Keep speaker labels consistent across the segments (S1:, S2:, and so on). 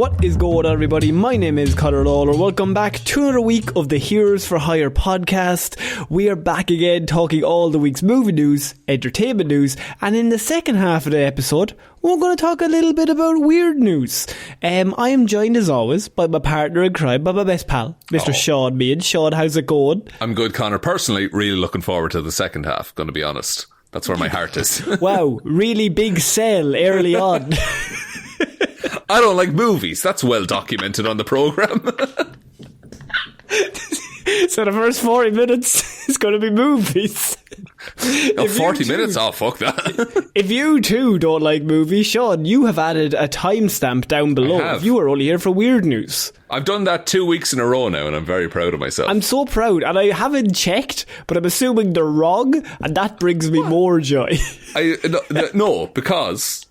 S1: What is going on, everybody? My name is Conor Lawler. Welcome back to another week of the Heroes for Hire podcast. We are back again talking all the week's movie news, entertainment news, and in the second half of the episode, we're going to talk a little bit about weird news. I am joined as always by my partner in crime, by my best pal, Mr. Shaun Mead. Shaun, how's it going? I'm
S2: good, Conor. Personally, really looking forward to the second half, going to be honest. That's where my heart is.
S1: Wow, really big sell early on.
S2: I don't like movies. That's well documented on the programme.
S1: So the first 40 minutes is going to be movies.
S2: 40 minutes? Oh, fuck that.
S1: If you too don't like movies, Shaun, you have added a timestamp down below. You are only here for weird news.
S2: I've done that 2 weeks in a row now, and I'm very proud of myself.
S1: I'm so proud, and I haven't checked, but I'm assuming they're wrong, and that brings me more joy.
S2: No, because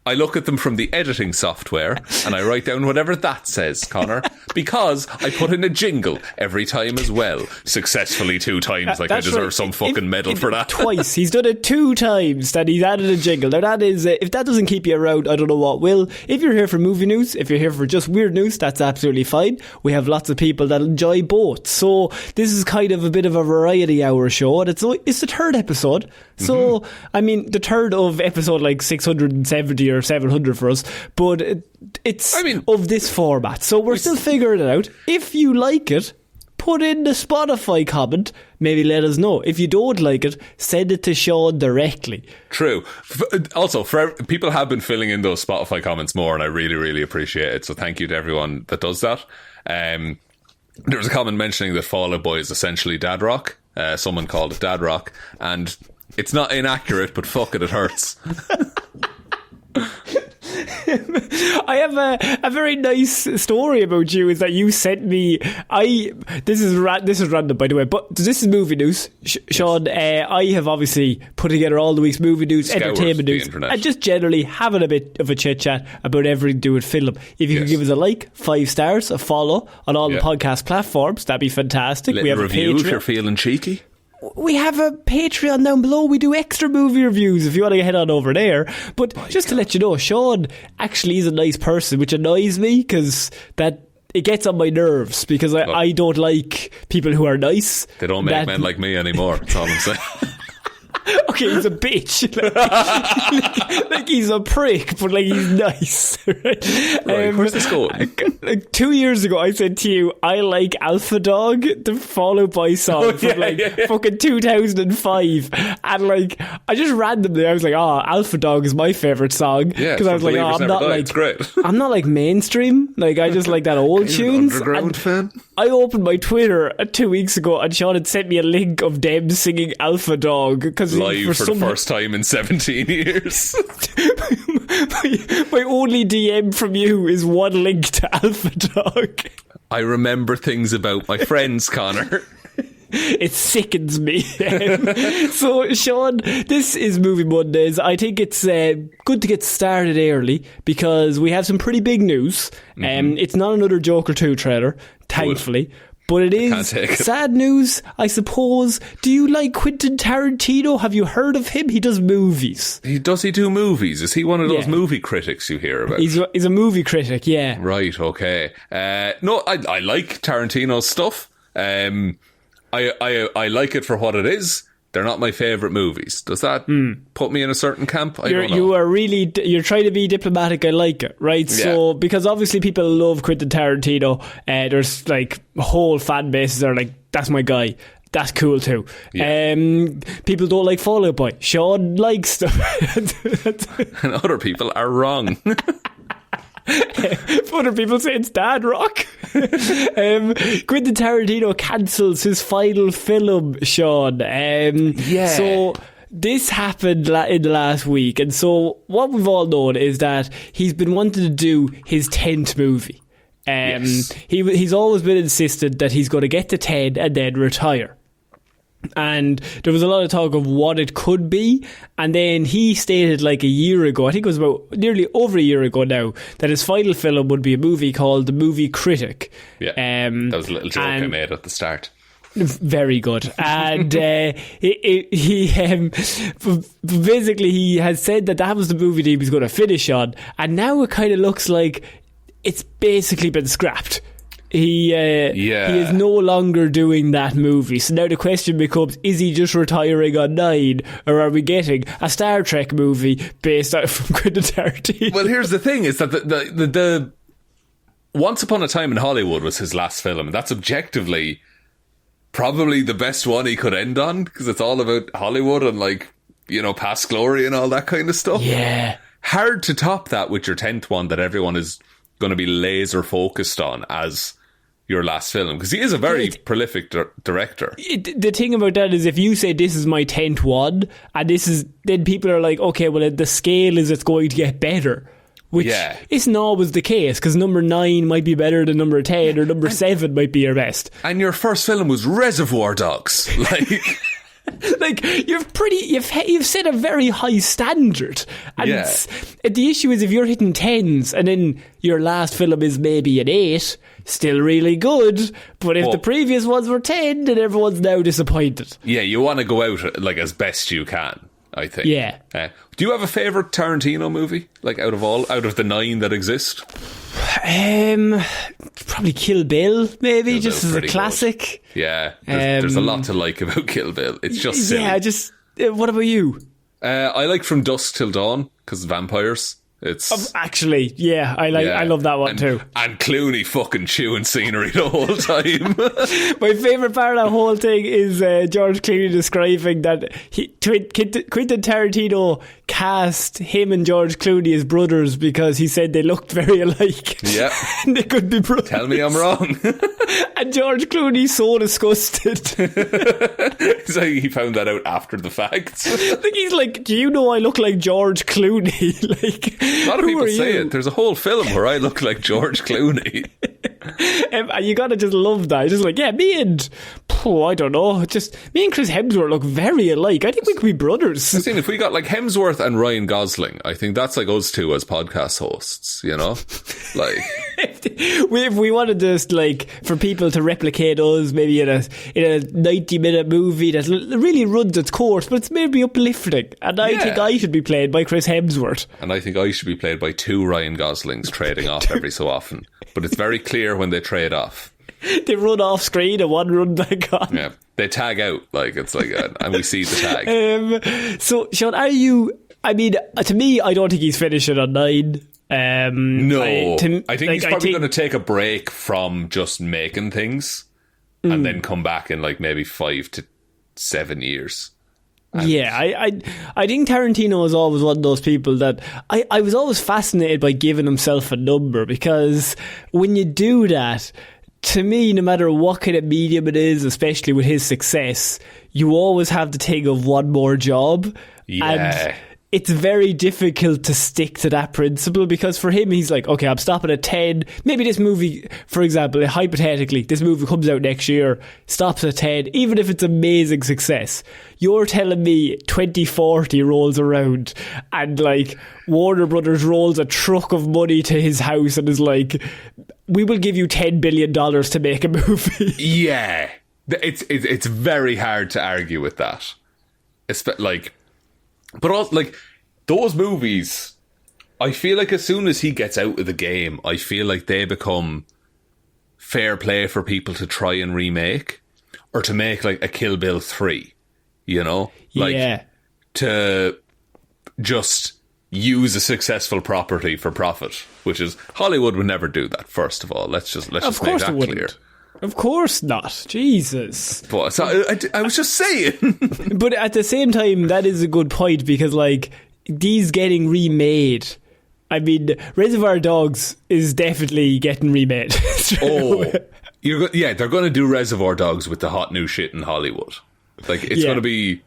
S2: I look at them from the editing software and I write down whatever that says, Conor, because I put in a jingle every time as well. Successfully 2 times, like I deserve some fucking medal for that.
S1: Twice. He's done it 2 times that he's added a jingle. Now that is, if that doesn't keep you around, I don't know what will. If you're here for movie news, if you're here for just weird news, that's absolutely fine. We have lots of people that enjoy both. So this is kind of a bit of a variety hour show, and it's the 3rd episode. So, I mean, the 3rd of episode like 670 or 700 for us, but it's of this format. So we're still figuring it out. If you like it, put in the Spotify comment. Maybe let us know. If you don't like it, send it to Shaun directly.
S2: True. Also, people have been filling in those Spotify comments more, and I really, really appreciate it. So thank you to everyone that does that. There was a comment mentioning that Fall Out Boy is essentially dad rock. Someone called it dad rock, and it's not inaccurate, but fuck it hurts.
S1: I have a very nice story about you. Is that you sent me? This is random, by the way, but this is movie news, Shaun. I have obviously put together all the week's movie news, entertainment news, and just generally having a bit of a chit chat about everything to do with film. If you could give us a like, 5 stars, a follow on all the podcast platforms, that'd be fantastic.
S2: We have a review if you're feeling cheeky.
S1: We have a Patreon down below. We do extra movie reviews if you want to head on over there. But just to let you know, Shaun actually is a nice person, which annoys me because it gets on my nerves because I don't like people who are nice.
S2: They don't make men like me anymore. That's all I'm saying.
S1: Okay, he's a bitch. Like he's a prick, but like he's nice. Right?
S2: Where's this going?
S1: Like 2 years ago, I said to you, I like Alpha Dog, the Fall Out Boy song from fucking 2005. And like, I just randomly, I was like, Alpha Dog is my favourite song. Yeah, because I was like, I'm not like, it's great. I'm not like mainstream. Like, I just like that old tunes.
S2: Underground fan.
S1: I opened my Twitter 2 weeks ago and Shaun had sent me a link of them singing Alpha Dog because
S2: live for the first time in 17 years.
S1: my only DM from you is one link to Alpha Dog.
S2: I remember things about my friends, Conor.
S1: It sickens me. So, Shaun, this is Movie Mondays. I think it's good to get started early because we have some pretty big news. It's not another Joker 2 trailer, thankfully. But it is sad news, I suppose. Do you like Quentin Tarantino? Have you heard of him? He does movies.
S2: Does he do movies? Is he one of those movie critics you hear about?
S1: He's a movie critic, yeah.
S2: Right, okay. No, I like Tarantino's stuff. I like it for what it is. They're not my favourite movies. Does that put me in a certain camp? I don't know.
S1: You're trying to be diplomatic. I like it, right? Yeah. So, because obviously people love Quentin Tarantino. There's like whole fan bases that are like, that's my guy. That's cool too. Yeah. People don't like Fall Out Boy. Shaun likes them.
S2: And other people are wrong.
S1: Other people say it's dad rock. Quentin Tarantino cancels his final film, Shaun. So this happened in the last week, and so what we've all known is that he's been wanting to do his 10th movie. He's always been insistent that he's going to get to 10 and then retire. And there was a lot of talk of what it could be, and then he stated like a year ago, I think it was about nearly over a year ago now, that his final film would be a movie called The Movie Critic.
S2: That was a little joke I made at the start.
S1: Very good. And basically he has said that was the movie that he was going to finish on, and now it kind of looks like it's basically been scrapped. He is no longer doing that movie. So now the question becomes, is he just retiring on 9, or are we getting a Star Trek movie based out from Quentin Tarantino?
S2: Well, here's the thing, is that the Once Upon a Time in Hollywood was his last film, and that's objectively probably the best one he could end on, because it's all about Hollywood and, like, you know, past glory and all that kind of stuff.
S1: Yeah.
S2: Hard to top that with your 10th one that everyone is going to be laser focused on as your last film, because he is a very prolific director.
S1: The thing about that is, if you say this is my 10th one, and then people are like, okay, well, the scale is it's going to get better, which isn't always the case, because number 9 might be better than number 10, or number 7 might be your best.
S2: And your first film was Reservoir Dogs, like.
S1: Like, you've set a very high standard, and the issue is, if you're hitting 10s and then your last film is maybe an 8, still really good, but if the previous ones were 10, then everyone's now disappointed. Yeah,
S2: you want to go out like as best you can, I think.
S1: Yeah.
S2: Do you have a favourite Tarantino movie, like out of the 9 that exist?
S1: Probably Kill Bill, maybe, just as a classic.
S2: Good. Yeah, there's a lot to like about Kill Bill. It's just silly.
S1: Yeah, what about you?
S2: I like From Dusk Till Dawn, because vampires. It's
S1: actually, I love that one too.
S2: And Clooney fucking chewing scenery the whole time.
S1: My favourite part of that whole thing is George Clooney describing that Quentin Tarantino cast him and George Clooney as brothers because he said they looked very alike.
S2: Yeah.
S1: And they could be brothers.
S2: Tell me I'm wrong.
S1: And George Clooney's so disgusted.
S2: It's like he found that out after the fact.
S1: Like, he's like, do you know I look like George Clooney? Like,
S2: a lot of people say it. There's a whole film where I look like George Clooney.
S1: You gotta just love that. Just like, me and I don't know, just me and Chris Hemsworth look very alike. I think we could be brothers.
S2: I think if we got like Hemsworth and Ryan Gosling, I think that's like us two as podcast hosts, you know? Like,
S1: if we wanted just like for people to replicate us, maybe in a 90-minute movie that really runs its course, but it's maybe uplifting. And I think I should be played by Chris Hemsworth.
S2: And I think I should be played by 2 Ryan Goslings trading off every so often. But it's very clear when they trade off.
S1: They run off screen and one run back on.
S2: Yeah, they tag out, like it's like, and we see the tag.
S1: So, Shaun, to me, I don't think he's finishing on 9.
S2: No, I think he's probably going to take a break from just making things and then come back in like maybe 5 to 7 years.
S1: I think Tarantino is always one of those people that I was always fascinated by giving himself a number, because when you do that, to me, no matter what kind of medium it is, especially with his success, you always have the thing of one more job. And it's very difficult to stick to that principle, because for him, he's like, okay, I'm stopping at 10. Maybe this movie, for example, hypothetically, this movie comes out next year, stops at 10, even if it's amazing success. You're telling me 2040 rolls around and like Warner Brothers rolls a truck of money to his house and is like, we will give you $10 billion to make a movie.
S2: Yeah. It's very hard to argue with that. But also, like, those movies, I feel like as soon as he gets out of the game, I feel like they become fair play for people to try and remake, or to make like a Kill Bill 3, you know? Like, to just use a successful property for profit, which is, Hollywood would never do that, first of all. Let's just make that clear.
S1: Of course not. Jesus.
S2: But so I was just saying.
S1: But at the same time, that is a good point, because like these getting remade, I mean, Reservoir Dogs is definitely getting remade.
S2: They're going to do Reservoir Dogs with the hot new shit in Hollywood. Like, it's going to be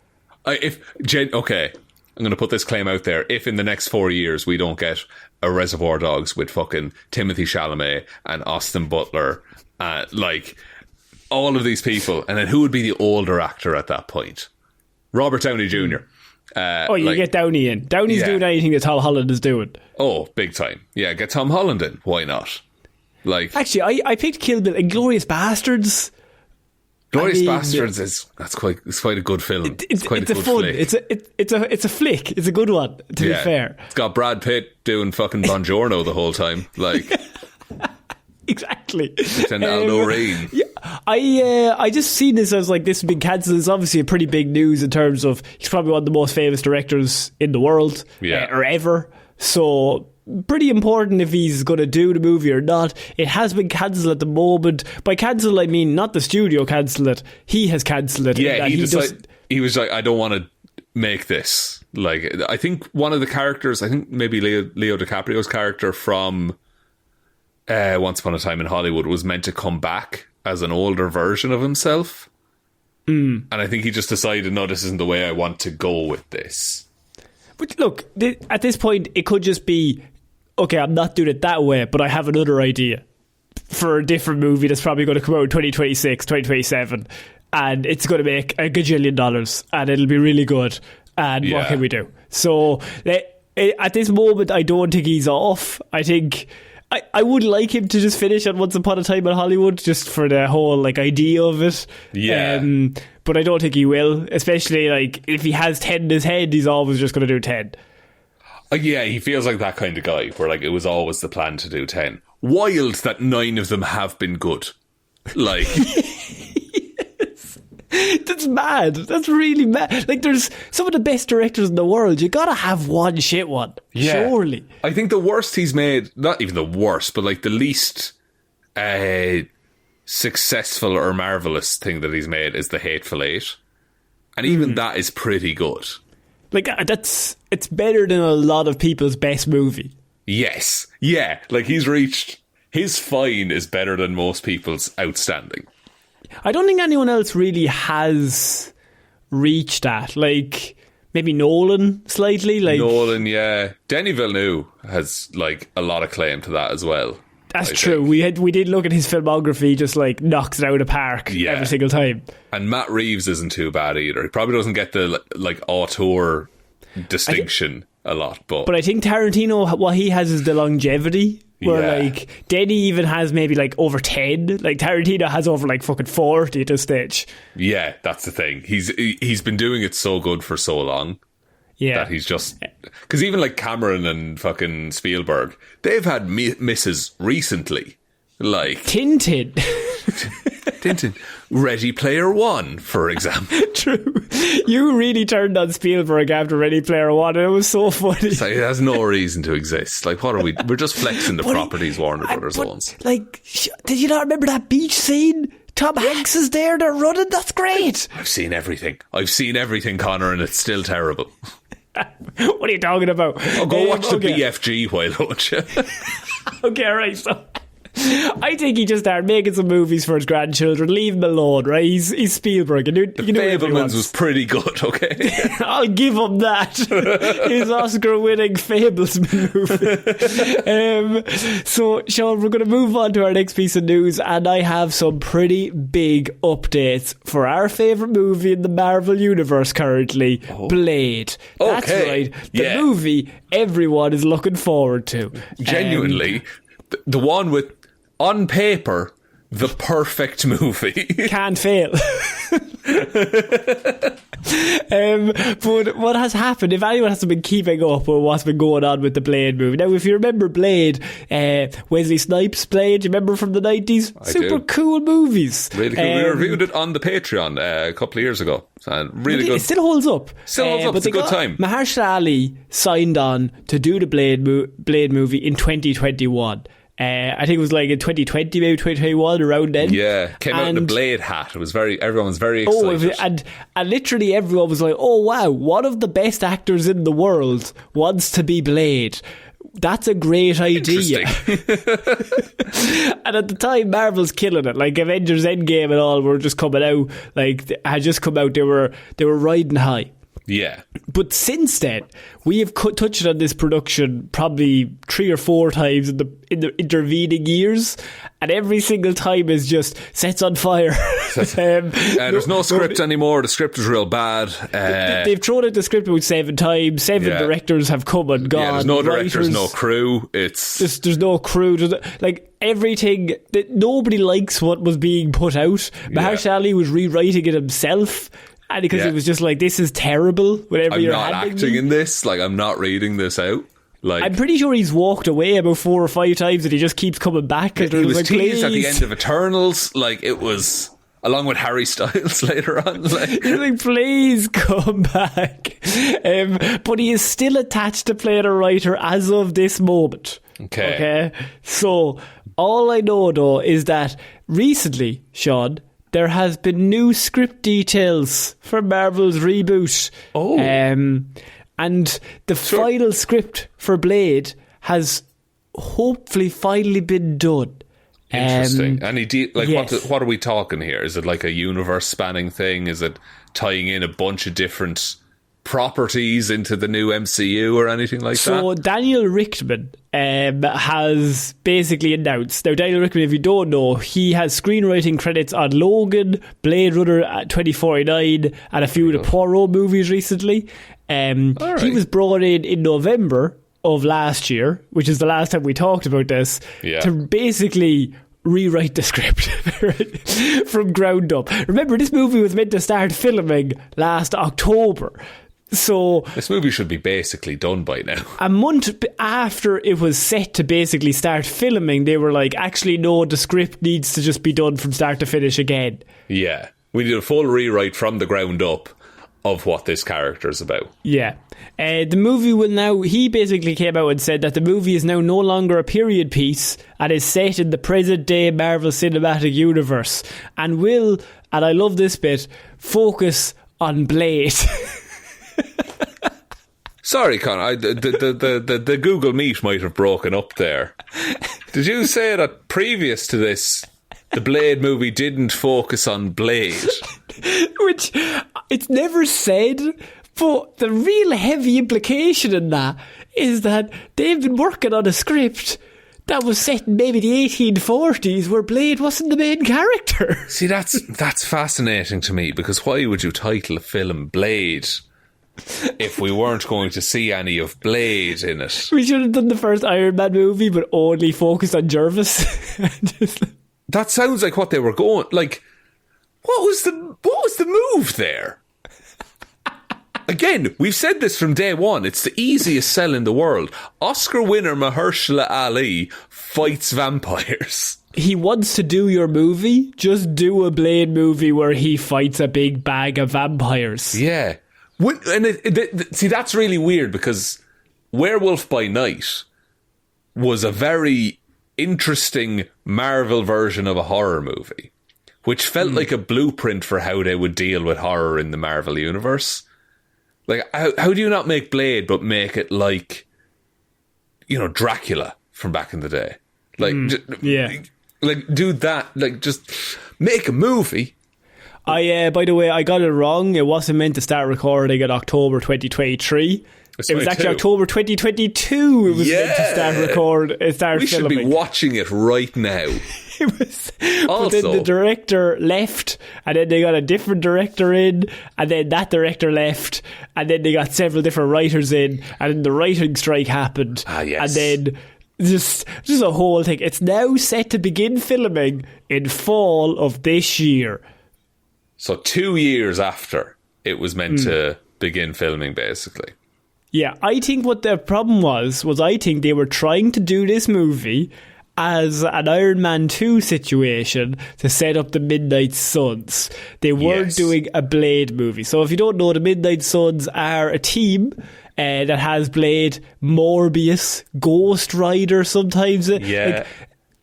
S2: okay, I'm going to put this claim out there. If in the next 4 years we don't get a Reservoir Dogs with fucking Timothée Chalamet and Austin Butler, like all of these people, and then who would be the older actor at that point? Robert Downey Jr.
S1: Get Downey in. Downey's doing anything that Tom Holland is doing.
S2: Oh, big time. Yeah, get Tom Holland in. Why not? Like,
S1: actually, I picked Kill Bill and Glorious Bastards.
S2: Bastards is quite a good film. It's a good flick.
S1: It's a flick. It's a good one, to be fair.
S2: It's got Brad Pitt doing fucking Buongiorno the whole time. Like,
S1: Exactly.
S2: And Lorraine.
S1: Yeah, I just seen this as like, this has been cancelled. It's obviously a pretty big news in terms of he's probably one of the most famous directors in the world, or ever. So pretty important if he's going to do the movie or not. It has been cancelled at the moment. By cancelled, I mean not the studio cancelled it. He has cancelled it.
S2: Yeah, he was like, I don't want to make this. Like, I think one of the characters, I think maybe Leo DiCaprio's character from Once Upon a Time in Hollywood was meant to come back as an older version of himself. And I think he just decided, no, this isn't the way I want to go with this.
S1: But look, at this point, it could just be, okay, I'm not doing it that way, but I have another idea for a different movie that's probably going to come out in 2026, 2027, and it's going to make $1 gajillion, and it'll be really good. And what can we do? So, at this moment, I don't think he's off. I think I would like him to just finish on Once Upon a Time in Hollywood, just for the whole like idea of it.
S2: Yeah.
S1: But I don't think he will, especially like if he has 10 in his head, he's always just going to do 10.
S2: Yeah, he feels like that kind of guy where like it was always the plan to do 10. Wild that 9 of them have been good. Like,
S1: yes. That's mad. That's really mad. Like, there's some of the best directors in the world. You gotta have one shit one. Yeah. Surely.
S2: I think the worst he's made, not even the worst, but like the least successful or marvellous thing that he's made is The Hateful Eight. And even that is pretty good. Like,
S1: it's better than a lot of people's best movie.
S2: Yes. Yeah. Like, he's reached, his fine is better than most people's outstanding.
S1: I don't think anyone else really has reached that. Like, maybe Nolan slightly. Like
S2: Nolan, yeah. Denis Villeneuve has like a lot of claim to that as well.
S1: That's true. We did look at his filmography, just like knocks it out of the park every single time.
S2: And Matt Reeves isn't too bad either. He probably doesn't get the like auteur distinction a lot, but
S1: I think Tarantino, what he has is the longevity. Where like Denny even has maybe like over 10. Like Tarantino has over like fucking 40 at this stage.
S2: Yeah, that's the thing. He's been doing it so good for so long. Yeah, that he's just, because even like Cameron and fucking Spielberg, they've had misses recently, like
S1: Tintin,
S2: Ready Player One, for example.
S1: True, you really turned on Spielberg after Ready Player One, and it was so funny.
S2: It's like, it has no reason to exist. Like, what are we? We're just flexing the properties Warner Brothers owns.
S1: Like, did you not remember that beach scene? Tom Hanks is there, they're running, that's great.
S2: I've seen everything, Connor, and it's still terrible.
S1: What are you talking about?
S2: I'll go watch the BFG, why don't you?
S1: Okay, right, so I think he just started making some movies for his grandchildren. Leave him alone, right? He's Spielberg.
S2: The Fabelmans was pretty good, okay?
S1: I'll give him that. His Oscar-winning Fablesman movie. So, Shaun, we're going to move on to our next piece of news, and I have some pretty big updates for our favourite movie in the Marvel Universe currently, Blade. That's right. The movie everyone is looking forward to.
S2: Genuinely, the one with, on paper, the perfect movie.
S1: Can't fail. But what has happened, if anyone hasn't been keeping up with what's been going on with the Blade movie, now if you remember Blade, Wesley Snipes' Blade, you remember from the 90s? Super cool movies.
S2: Really cool. We reviewed it on the Patreon a couple of years ago. Really good.
S1: It still holds up.
S2: It's a good time.
S1: Mahershala Ali signed on to do the Blade movie in 2021. I think it was like in 2020, maybe 2021, around then.
S2: Yeah, came out in a Blade hat. It was everyone was very excited.
S1: And literally everyone was like, oh wow, one of the best actors in the world wants to be Blade. That's a great idea. And at the time, Marvel's killing it. Like Avengers Endgame and all were just coming out. Like, had just come out. They were riding high.
S2: Yeah.
S1: But since then, we have touched on this production probably 3 or 4 times in the intervening years, and every single time is just sets on fire.
S2: There's no script anymore. The script is real bad.
S1: They've thrown out the script about 7 times. 7 directors have come and gone.
S2: Yeah, there's no directors, no crew.
S1: There's no crew. Like everything, nobody likes what was being put out. Mahershala Ali was rewriting it himself. And because it was just like, this is terrible.
S2: I'm not acting in this. Like, I'm not reading this out. Like,
S1: I'm pretty sure he's walked away about 4 or 5 times and he just keeps coming back.
S2: He was
S1: like,
S2: teased at the
S1: please.
S2: end of Eternals. Like, it was, along with Harry Styles later on. Like,
S1: he's like, please come back. But he is still attached to playing a writer as of this moment. Okay. So, all I know though is that recently, Shaun, there has been new script details for Marvel's reboot.
S2: Oh.
S1: And the final script for Blade has hopefully finally been done.
S2: Interesting. And
S1: yes.
S2: what are we talking here? Is it like a universe spanning thing? Is it tying in a bunch of different properties into the new MCU or anything like that?
S1: So Daniel Richtman has basically announced. Now, Daniel Richtman, if you don't know, he has screenwriting credits on Logan, Blade Runner 2049, and a few of the Poirot movies recently.
S2: Right.
S1: He was brought in November of last year, which is the last time we talked about this, to basically rewrite the script from ground up. Remember, this movie was meant to start filming last October. So
S2: this movie should be basically done by now.
S1: A month after it was set to basically start filming, they were like, actually, no, the script needs to just be done from start to finish again.
S2: Yeah. We need a full rewrite from the ground up of what this character is about.
S1: Yeah. The movie will now... He basically came out and said that the movie is now no longer a period piece and is set in the present-day Marvel Cinematic Universe and will, and I love this bit, focus on Blade.
S2: Sorry, Conor, the Google Meet might have broken up there. Did you say that previous to this, the Blade movie didn't focus on Blade?
S1: Which, it's never said, but the real heavy implication in that is that they've been working on a script that was set in maybe the 1840s where Blade wasn't the main character.
S2: See, that's fascinating to me, because why would you title a film Blade if we weren't going to see any of Blade in it?
S1: We should have done the first Iron Man movie but only focused on Jervis.
S2: That sounds like what they were going... Like, what was the move there? Again, we've said this from day one. It's the easiest sell in the world. Oscar winner Mahershala Ali fights vampires.
S1: He wants to do your movie. Just do a Blade movie where he fights a big bag of vampires.
S2: Yeah. See, that's really weird, because Werewolf by Night was a very interesting Marvel version of a horror movie, which felt like a blueprint for how they would deal with horror in the Marvel universe. Like, how do you not make Blade but make it like, you know, Dracula from back in the day? Like, like, do that. Like, just make a movie.
S1: By the way, I got it wrong. It wasn't meant to start recording in October 2023. It was actually October 2022. It was meant to start
S2: we
S1: filming.
S2: We should be watching it right now.
S1: It was, but then the director left, and then they got a different director in, and then that director left, and then they got several different writers in, and then the writing strike happened.
S2: Yes.
S1: And then just a whole thing. It's now set to begin filming in fall of this year.
S2: So 2 years after it was meant to begin filming, basically.
S1: Yeah, I think what the problem was I think they were trying to do this movie as an Iron Man 2 situation to set up the Midnight Suns. They weren't doing a Blade movie. So if you don't know, the Midnight Suns are a team that has Blade, Morbius, Ghost Rider sometimes.
S2: Yeah.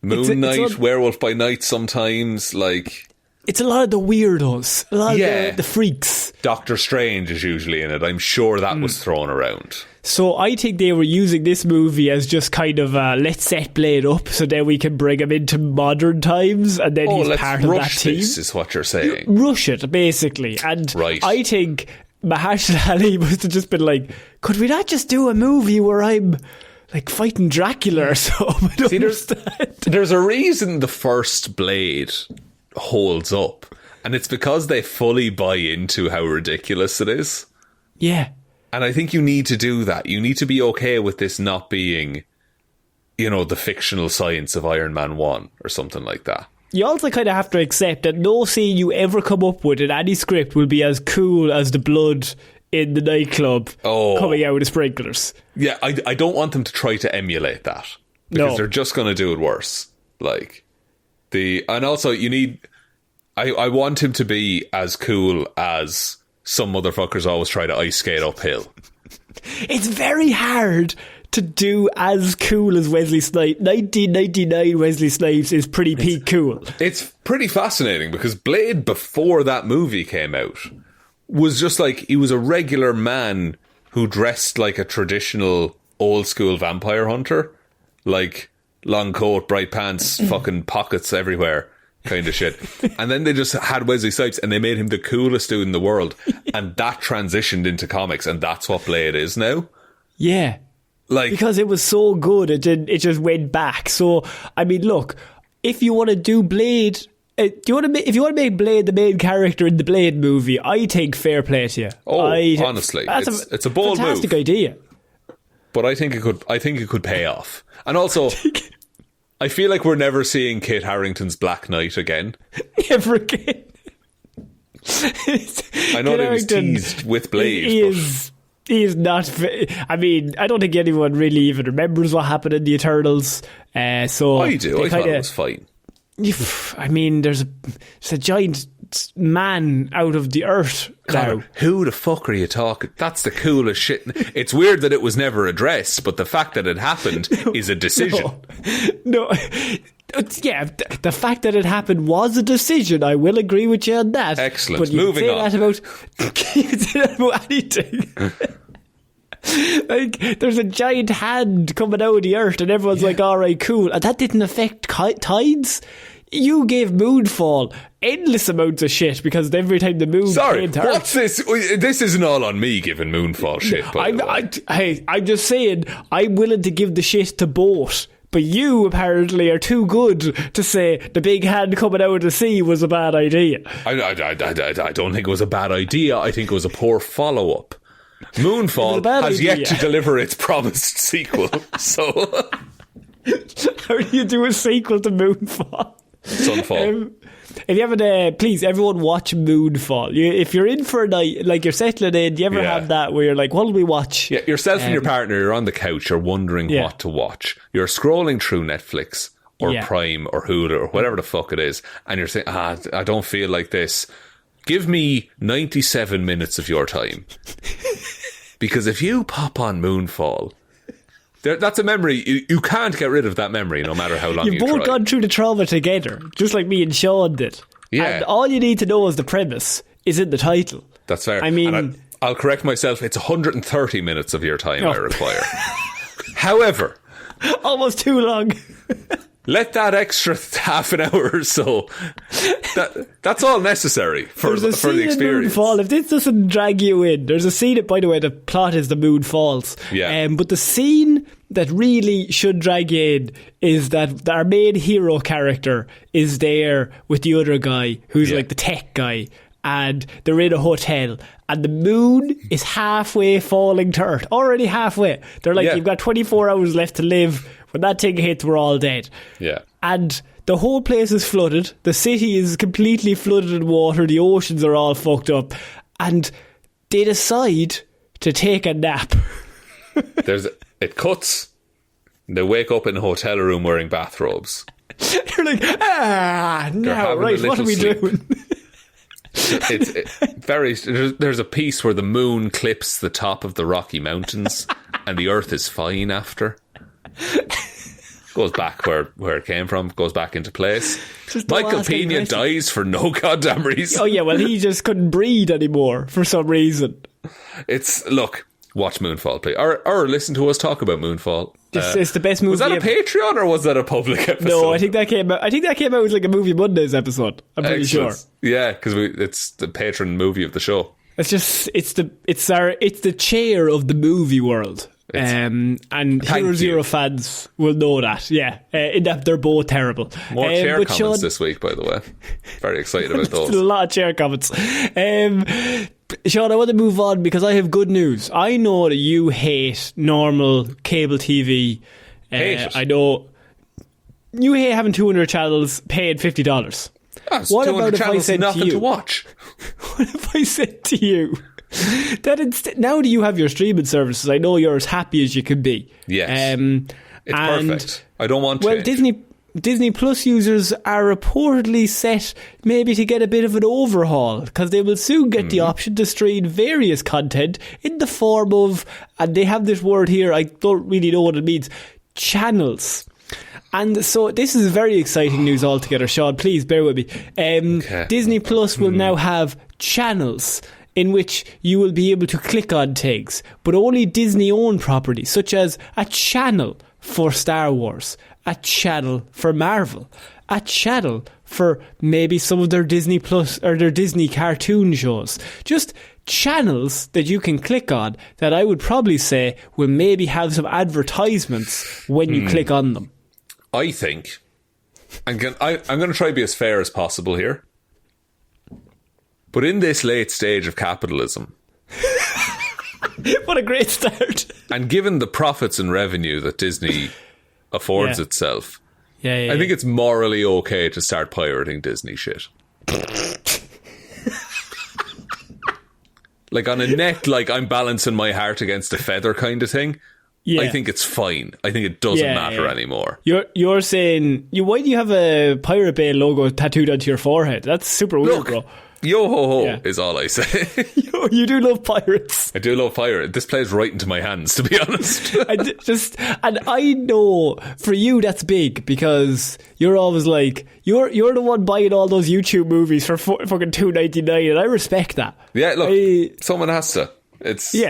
S2: Moon Knight, Werewolf by Night sometimes, like...
S1: It's a lot of the weirdos, a lot of the freaks.
S2: Doctor Strange is usually in it. I'm sure that was thrown around. So
S1: I think they were using this movie as just kind of let's set Blade up so then we can bring him into modern times, and then he's part of that team.
S2: This is what you're saying.
S1: Rush it, basically. And I think Mahershala Ali must have just been like, could we not just do a movie where I'm like fighting Dracula or something?
S2: See, there's a reason the first Blade holds up, and it's because they fully buy into how ridiculous it is.
S1: Yeah.
S2: And I think you need to do that. You need to be okay with this not being, you know, the fictional science of Iron Man 1 or something like that.
S1: You also kind of have to accept that no scene you ever come up with in any script will be as cool as the blood in the nightclub coming out of sprinklers.
S2: Yeah, I don't want them to try to emulate that, because they're just going to do it worse. And also you need... I want him to be as cool as some motherfuckers always try to ice skate uphill.
S1: It's very hard to do as cool as Wesley Snipes. 1999 Wesley Snipes is pretty peak cool.
S2: It's pretty fascinating, because Blade, before that movie came out, was just like, he was a regular man who dressed like a traditional old school vampire hunter. Like, long coat, bright pants, fucking pockets everywhere kind of shit. And then they just had Wesley Snipes and they made him the coolest dude in the world. And that transitioned into comics, and that's what Blade is now.
S1: Yeah. Because it was so good, it just went back. So, I mean, look, if you want to do Blade... if you want to make Blade the main character in the Blade movie, I think fair play to you.
S2: Honestly, it's a bold
S1: fantastic
S2: move.
S1: idea.
S2: But I think it could pay off. And also, I feel like we're never seeing Kit Harington's Black Knight again.
S1: Never again.
S2: I know that he was teased with Blade.
S1: He is not... I mean, I don't think anyone really even remembers what happened in the Eternals. So
S2: I do. I thought it was fine.
S1: I mean, there's a giant man out of the earth now.
S2: Conor, who the fuck are you talking? That's the coolest shit. It's weird that it was never addressed, but the fact that it happened is a decision.
S1: No. Yeah, the fact that it happened was a decision. I will agree with you on that.
S2: Excellent.
S1: But
S2: Moving on.
S1: You can say that about anything. Like, there's a giant hand coming out of the earth and everyone's like, alright, cool. And that didn't affect tides. You gave Moonfall endless amounts of shit because every time the moon came to Earth...
S2: What's this? This isn't all on me giving Moonfall shit,
S1: I'm just saying, I'm willing to give the shit to both. But you apparently are too good to say the big hand coming out of the sea was a bad idea.
S2: I don't think it was a bad idea. I think it was a poor follow-up. Moonfall has yet to deliver its promised sequel. So,
S1: how do you do a sequel to Moonfall?
S2: Sunfall.
S1: If you haven't, please, everyone watch Moonfall. If you're in for a night, like you're settling in, do you ever have that where you're like, what'll we watch?
S2: Yeah, yourself and your partner, you're on the couch, you're wondering what to watch. You're scrolling through Netflix or Prime or Hulu or whatever the fuck it is, and you're saying, I don't feel like this. Give me 97 minutes of your time. Because if you pop on Moonfall... that's a memory. You can't get rid of that memory no matter how long you try.
S1: You've both gone through the trauma together, just like me and Shaun did.
S2: Yeah.
S1: And all you need to know is the premise is in the title.
S2: That's fair.
S1: I mean...
S2: And I'll correct myself. It's 130 minutes of your time I require. However...
S1: Almost too long.
S2: Let that extra half an hour or so. That's all necessary for the experience.
S1: Moonfall. If this doesn't drag you in, there's a scene. By the way, the plot is the moon falls.
S2: Yeah.
S1: But the scene that really should drag you in is that our main hero character is there with the other guy who's like the tech guy, and they're in a hotel, and the moon is halfway falling to Earth. Already halfway. They're like, you've got 24 hours left to live. When that thing hits, we're all dead.
S2: Yeah.
S1: And the whole place is flooded. The city is completely flooded in water. The oceans are all fucked up. And they decide to take a nap.
S2: It cuts. They wake up in a hotel room wearing bathrobes.
S1: They're like, now, right, what are we doing?
S2: There's a piece where the moon clips the top of the Rocky Mountains and the earth is fine after. Goes back where it came from, goes back into place. Michael Pena dies for no goddamn reason.
S1: Oh yeah, well he just couldn't breathe anymore for some reason.
S2: Look, watch Moonfall, please. Or listen to us talk about Moonfall.
S1: It's the best movie.
S2: Was that a Patreon or was that a public episode?
S1: No, I think that came out as like a Movie Mondays episode. I'm pretty sure.
S2: Yeah, because it's the patron movie of the show.
S1: It's the chair of the movie world. And Hero Zero fans will know that, in that they're both terrible.
S2: More chair comments Shaun, this week, by the way. Very excited about those.
S1: A lot of chair comments. Shaun, I want to move on because I have good news. I know that you hate normal cable TV. I know you hate having 200 channels paying $50.
S2: What about if I said nothing to watch?
S1: What if I said to you, Now that you have your streaming services, I know you're as happy as you can be.
S2: Yes. It's perfect. I don't want
S1: Well, Disney Plus users are reportedly set maybe to get a bit of an overhaul, because they will soon get the option to stream various content in the form of, and they have this word here, I don't really know what it means, channels. And so this is very exciting news altogether. Shaun, please bear with me.
S2: Okay.
S1: Disney Plus will now have channels in which you will be able to click on things, but only Disney-owned properties, such as a channel for Star Wars, a channel for Marvel, a channel for maybe some of their Disney Plus or their Disney cartoon shows. Just channels that you can click on that I would probably say will maybe have some advertisements when you click on them.
S2: I think I'm going to try to be as fair as possible here. But in this late stage of capitalism,
S1: what a great start.
S2: And given the profits and revenue that Disney affords itself, I think it's morally okay to start pirating Disney shit. Like on a net, like I'm balancing my heart against a feather kind of thing. I think it's fine. I think it doesn't matter anymore.
S1: You're saying, why do you have a Pirate Bay logo tattooed onto your forehead? That's super weird, bro.
S2: Yo ho ho is all I say.
S1: You do love pirates.
S2: I do love pirate. This plays right into my hands, to be honest.
S1: And I know for you that's big, because you're always like, you're the one buying all those YouTube movies for fucking $2.99, and I respect that.
S2: Yeah, look, someone has to.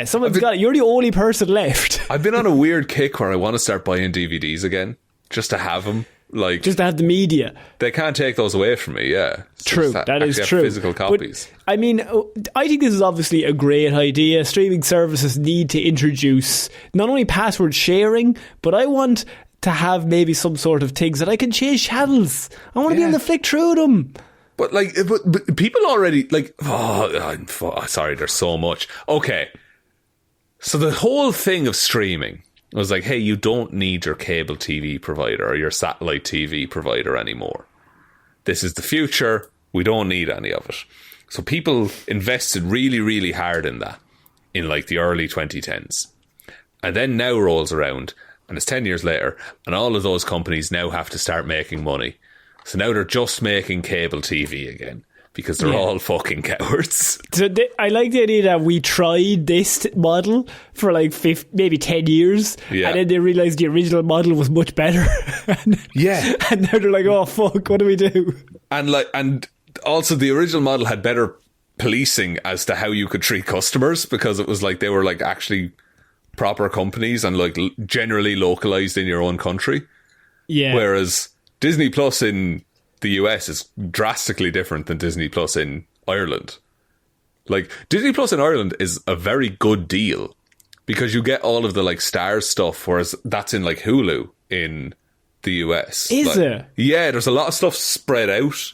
S1: Someone's got it. You're the only person left.
S2: I've been on a weird kick where I want to start buying DVDs again, just to have them. Like,
S1: just to have the media.
S2: They can't take those away from me, It's
S1: true, that is true.
S2: Physical copies.
S1: But, I mean, I think this is obviously a great idea. Streaming services need to introduce not only password sharing, but I want to have maybe some sort of things that I can change channels. I want to be able to flick through them.
S2: But like, but people already like. Sorry, there's so much. Okay, so the whole thing of streaming was like, hey, you don't need your cable TV provider or your satellite TV provider anymore. This is the future. We don't need any of it. So people invested really, really hard in that in like the early 2010s. And then now rolls around and it's 10 years later and all of those companies now have to start making money. So now they're just making cable TV again, because they're all fucking cowards. So
S1: I like the idea that we tried this model for like maybe 10 years, and then they realised the original model was much better. And now they're like, oh fuck, what do we do?
S2: And also the original model had better policing as to how you could treat customers, because it was like they were like actually proper companies and like generally localised in your own country. Whereas Disney Plus in the US is drastically different than Disney Plus in Ireland. Like, Disney Plus in Ireland is a very good deal because you get all of the like Stars stuff, whereas that's in like Hulu in the US.
S1: Is it?
S2: Yeah, there's a lot of stuff spread out.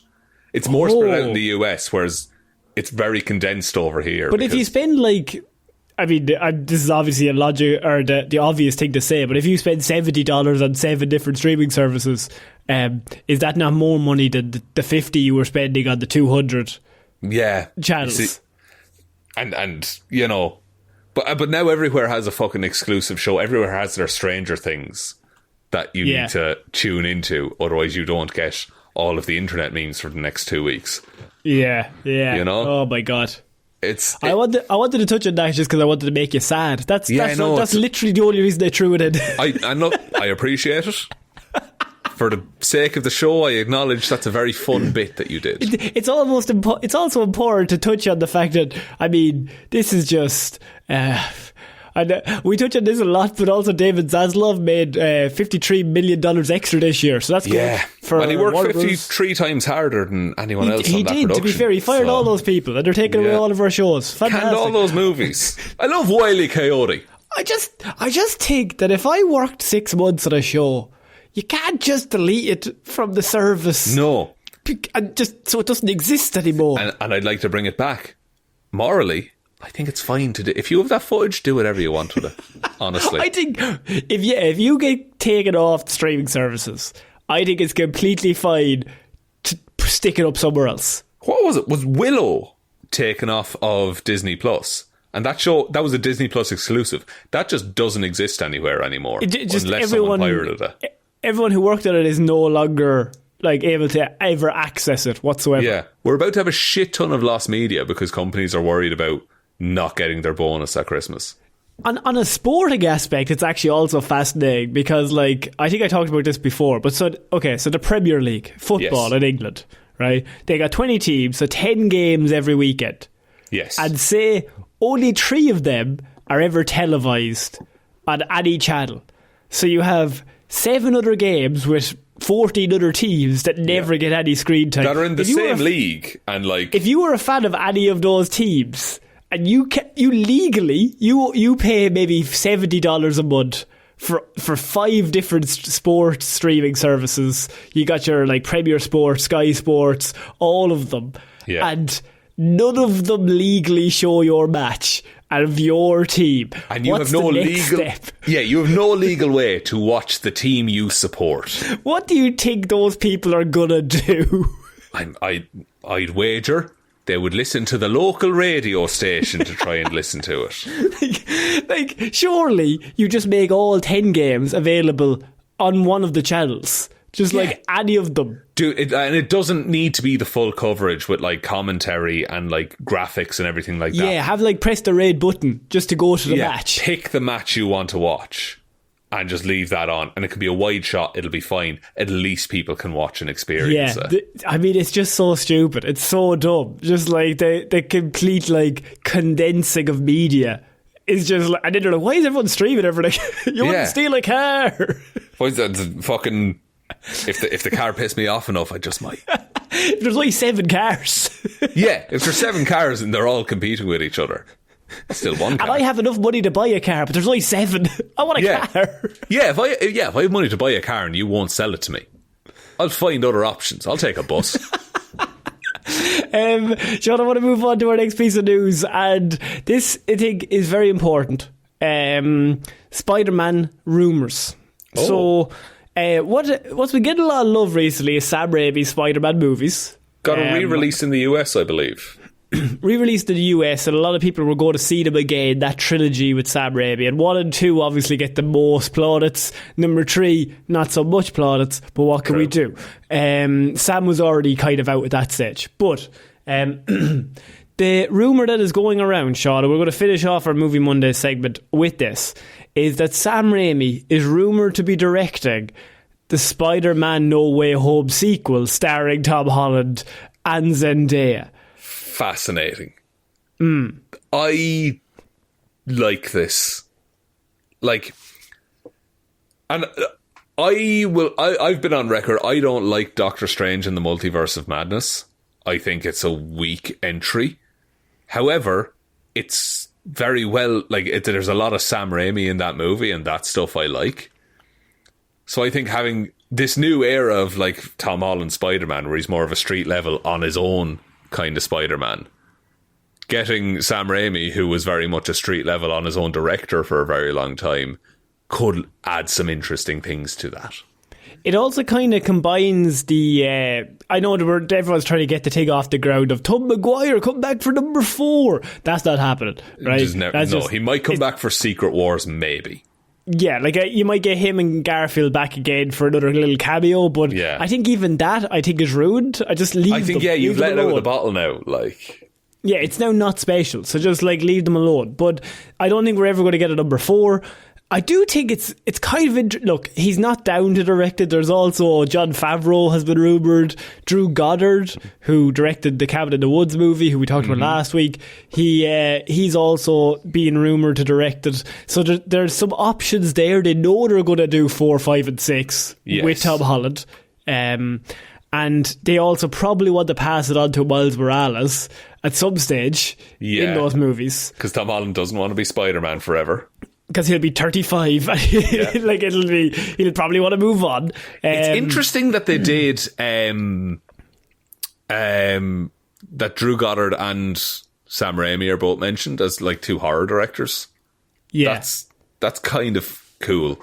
S2: It's more spread out in the US, whereas it's very condensed over here.
S1: But if you spend like, I mean, this is obviously a logic or the obvious thing to say, but if you spend $70 on 7 different streaming services, is that not more money than the 50 you were spending on the 200 channels?
S2: See, and you know, but now everywhere has a fucking exclusive show. Everywhere has their Stranger Things that you need to tune into, otherwise you don't get all of the internet memes for the next 2 weeks. You know?
S1: Oh my god. I wanted to touch on that just because I wanted to make you sad. That's literally the only reason I threw it in.
S2: I appreciate it. For the sake of the show, I acknowledge that's a very fun bit that you did.
S1: It's also important to touch on the fact that, I mean, this is just... we touch on this a lot, but also David Zaslav made $53 million extra this year, so that's good.
S2: And he worked 53 times harder than anyone else on that production.
S1: To be fair, he fired all those people and they're taking away all of our shows. Fantastic.
S2: Canned all those movies. I love Wile E. Coyote.
S1: I just think that if I worked 6 months on a show, you can't just delete it from the service.
S2: No.
S1: And just so it doesn't exist anymore.
S2: And I'd like to bring it back. Morally, I think it's fine to do. If you have that footage, do whatever you want with it. Honestly,
S1: I think if you get taken off the streaming services, I think it's completely fine to stick it up somewhere else.
S2: What was it? Was Willow taken off of Disney Plus? And that was a Disney Plus exclusive. That just doesn't exist anywhere anymore. Unless someone pirated it.
S1: Everyone who worked on it is no longer like able to ever access it whatsoever.
S2: Yeah. We're about to have a shit ton of lost media because companies are worried about not getting their bonus at Christmas.
S1: On a sporting aspect, it's actually also fascinating because, like, I think I talked about this before, but so the Premier League, football in England, right? They got 20 teams, so 10 games every weekend.
S2: Yes.
S1: And say only 3 of them are ever televised on any channel. So you have 7 other games with 14 other teams that never get any screen time.
S2: That are in the same league. And like,
S1: if you were a fan of any of those teams, and you legally pay maybe $70 a month for 5 different sports streaming services. You got your like Premier Sports, Sky Sports, all of them, and none of them legally show your match of your team. And you have no legal step?
S2: Yeah, you have no legal way to watch the team you support.
S1: What do you think those people are gonna do?
S2: I'd wager they would listen to the local radio station to try and listen to it.
S1: Like, surely you just make all 10 games available on one of the channels. Just like any of them.
S2: Dude, and it doesn't need to be the full coverage with like commentary and like graphics and everything like that.
S1: Yeah, have like press the red button just to go to the match.
S2: Pick the match you want to watch and just leave that on. And it could be a wide shot, it'll be fine. At least people can watch and experience it.
S1: I mean, it's just so stupid. It's so dumb. Just like the complete like condensing of media is just like, and then they're like, why is everyone streaming everything? You wouldn't steal a car.
S2: Why is that fucking... If the car pissed me off enough, I just might.
S1: There's like 7 cars.
S2: Yeah, if there's 7 cars and they're all competing with each other, still one car.
S1: And I have enough money to buy a car, but there's only 7. I want a car.
S2: Yeah, if I have money to buy a car and you won't sell it to me, I'll find other options. I'll take a bus.
S1: Shaun, I want to move on to our next piece of news, and this I think is very important. Spider-Man rumours. So what's been getting a lot of love recently is Sam Raimi's Spider-Man movies.
S2: Got a re-release in the US, I believe.
S1: Re-released in the US, and a lot of people were going to see them again, that trilogy with Sam Raimi. And 1 and 2 obviously get the most plaudits. Number 3, not so much plaudits, but what can we do? Sam was already kind of out at that stage. But the rumour that is going around, Shaun, and we're going to finish off our Movie Monday segment with this, is that Sam Raimi is rumoured to be directing the Spider-Man No Way Home sequel starring Tom Holland and Zendaya.
S2: Fascinating. I like this. Like, and I've been on record, I don't like Doctor Strange in the Multiverse of Madness. I think it's a weak entry. However, it's very well, like, there's a lot of Sam Raimi in that movie, and that stuff I like. So I think having this new era of like Tom Holland Spider-Man, where he's more of a street level on his own kind of Spider-Man, getting Sam Raimi, who was very much a street level on his own director for a very long time, could add some interesting things to that.
S1: It also kind of combines the... I know everyone's trying to get the thing off the ground of Tom Maguire come back for number 4. That's not happening, right?
S2: He might come back for Secret Wars, maybe.
S1: Yeah, like you might get him and Garfield back again for another little cameo, but I think even that is ruined. I just leave. I think them,
S2: you've let it out of the bottle now. Like,
S1: yeah, it's now not special, so just like leave them alone. But I don't think we're ever going to get a number 4. I do think it's kind of... Look, he's not down to direct it. There's also Jon Favreau has been rumoured. Drew Goddard, who directed the Cabin in the Woods movie, who we talked about last week, he's also being rumoured to direct it. So there's some options there. They know they're going to do 4, 5 and 6 with Tom Holland. And they also probably want to pass it on to Miles Morales at some stage in those movies.
S2: Because Tom Holland doesn't want to be Spider-Man forever.
S1: Because he'll be 35. Like he'll probably want to move on.
S2: It's interesting that they did that Drew Goddard and Sam Raimi are both mentioned as like 2 horror directors. Yeah, that's kind of cool.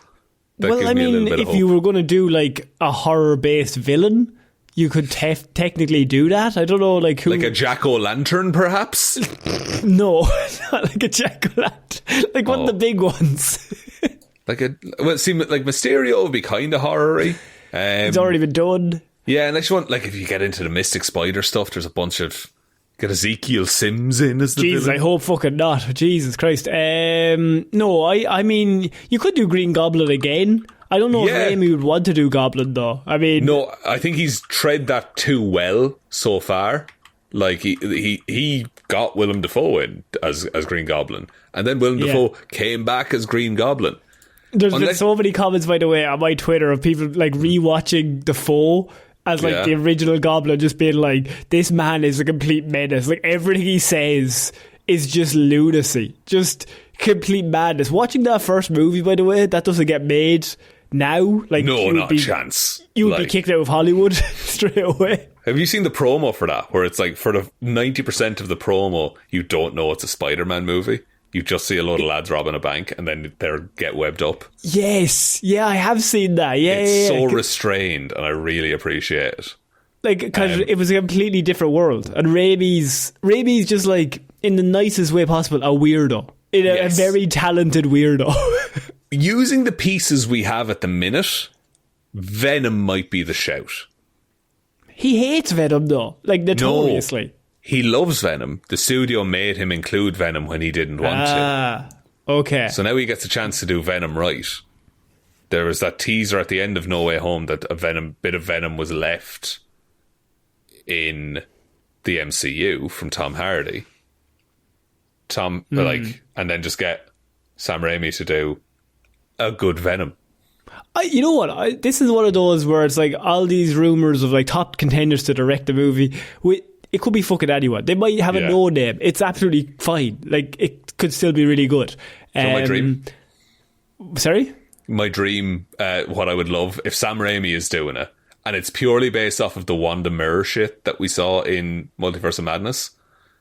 S2: That
S1: well, I mean, if you were going to do like a horror based villain, you could technically do that. I don't know, like who...
S2: Like a jack-o'-lantern, perhaps?
S1: No, not like a jack-o'-lantern. Like one of the big ones.
S2: Like Mysterio would be kind of horror-y.
S1: It's already been done.
S2: Yeah, and if you get into the Mystic Spider stuff, there's a bunch of... Get Ezekiel Sims in as the
S1: Jesus,
S2: villain.
S1: I hope fucking not. Jesus Christ. No, I mean, you could do Green Goblin again. I don't know if Raimi would want to do Goblin, though. I mean...
S2: No, I think he's tread that too well so far. Like, he got Willem Dafoe in as Green Goblin. And then Willem Dafoe came back as Green Goblin.
S1: There's been so many comments, by the way, on my Twitter of people, like, rewatching Dafoe as like the original Goblin, just being like, this man is a complete menace. Like everything he says is just lunacy, just complete madness. Watching that first movie, by the way, that doesn't get made now. Like,
S2: no, not a chance.
S1: You would be kicked out of Hollywood straight away.
S2: Have you seen the promo for that, where it's like for the 90% of the promo, you don't know it's a Spider-Man movie? You just see a load of lads robbing a bank and then they get webbed up.
S1: Yes. Yeah, I have seen that. Yeah,
S2: it's so restrained and I really appreciate it.
S1: Like, because it was a completely different world. And Raimi's just like, in the nicest way possible, a weirdo. A very talented weirdo.
S2: Using the pieces we have at the minute, Venom might be the shout.
S1: He hates Venom though. Like, notoriously.
S2: No. He loves Venom. The studio made him include Venom when he didn't want to.
S1: Okay.
S2: So now he gets a chance to do Venom right. There was that teaser at the end of No Way Home that a bit of Venom was left in the MCU from Tom Hardy. And then just get Sam Raimi to do a good Venom.
S1: You know what? This is one of those where it's like all these rumours of like top contenders to direct the movie. It could be fucking anyone. They might have a no name. It's absolutely fine. Like, it could still be really good.
S2: So my dream?
S1: Sorry?
S2: My dream, what I would love, if Sam Raimi is doing it, and it's purely based off of the Wanda Mirror shit that we saw in Multiverse of Madness.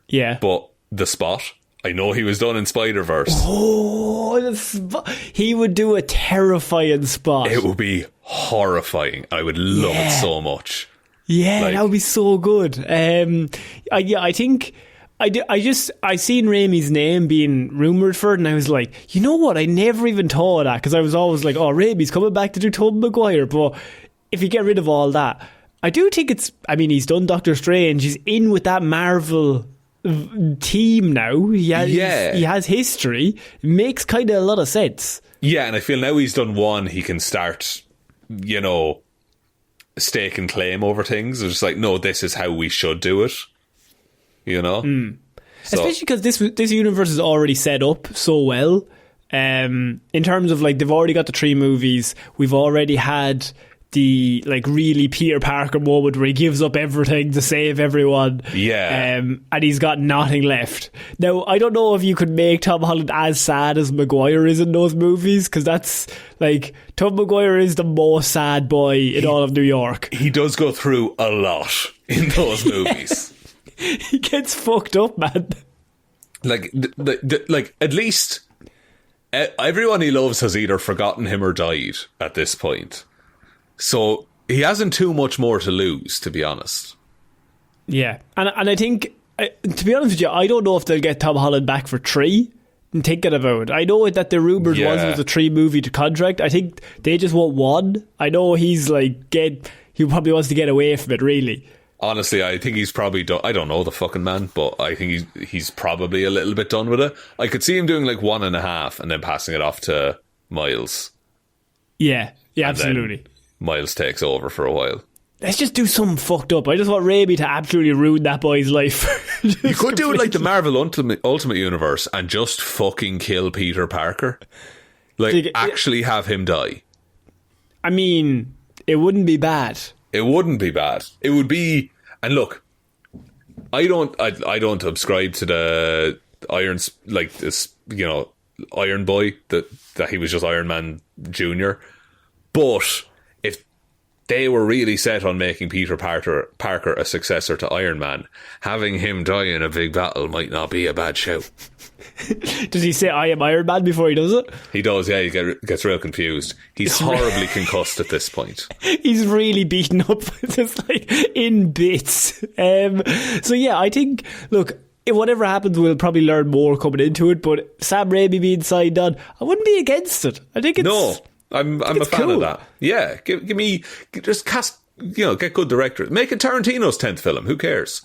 S1: Yeah.
S2: But The Spot, I know he was done in Spider-Verse.
S1: Oh, the Spot. He would do a terrifying Spot.
S2: It would be horrifying. I would love it so much.
S1: Yeah, that would be so good. I think I seen Raimi's name being rumoured for it, and I was like, you know what? I never even thought of that, because I was always like, oh, Raimi's coming back to do Tobey Maguire. But if you get rid of all that, I do think he's done Doctor Strange. He's in with that Marvel team now. He has history. It makes kind of a lot of sense. Yeah,
S2: and I feel now he's done one, he can start, stake and claim over things. It's just like, no, this is how we should do it, So,
S1: especially because this universe is already set up so well, in terms of like, they've already got the 3 movies. We've already had the like really Peter Parker moment where he gives up everything to save everyone, and he's got nothing left. Now, I don't know if you could make Tom Holland as sad as Maguire is in those movies, because that's like, Tom Maguire is the most sad boy in all of New York.
S2: He does go through a lot in those movies.
S1: He gets fucked up, man.
S2: Like, at least everyone he loves has either forgotten him or died at this point. So he hasn't too much more to lose, to be honest.
S1: Yeah, and I think, to be honest with you, I don't know if they'll get Tom Holland back for 3. I'm thinking about it. I know that the rumours was it was a 3 movie to contract. I think they just want 1. I know he's like, he probably wants to get away from it, really.
S2: Honestly, I think he's probably done. I don't know the fucking man, but I think he's probably a little bit done with it. I could see him doing like 1.5 and then passing it off to Miles.
S1: Yeah, absolutely.
S2: Miles takes over for a while.
S1: Let's just do something fucked up. I just want Raimi to absolutely ruin that boy's life.
S2: You could do it like the Marvel Ultimate Universe and just fucking kill Peter Parker. Like, actually have him die.
S1: I mean, it wouldn't be bad.
S2: It wouldn't be bad. It would be... And look, I don't subscribe to the Iron... Like, this, Iron Boy, that he was just Iron Man Jr. But... they were really set on making Peter Parker a successor to Iron Man. Having him die in a big battle might not be a bad shout.
S1: Does he say I am Iron Man before he does it?
S2: He does, yeah. He gets real confused. He's horribly concussed at this point.
S1: He's really beaten up, just like in bits. So yeah, I think, look, if whatever happens, we'll probably learn more coming into it, but Sam Raimi being signed on, I wouldn't be against it. I think it's...
S2: No, I'm a fan of that. Yeah, give me, just cast, get good directors. Make it Tarantino's 10th film. Who cares?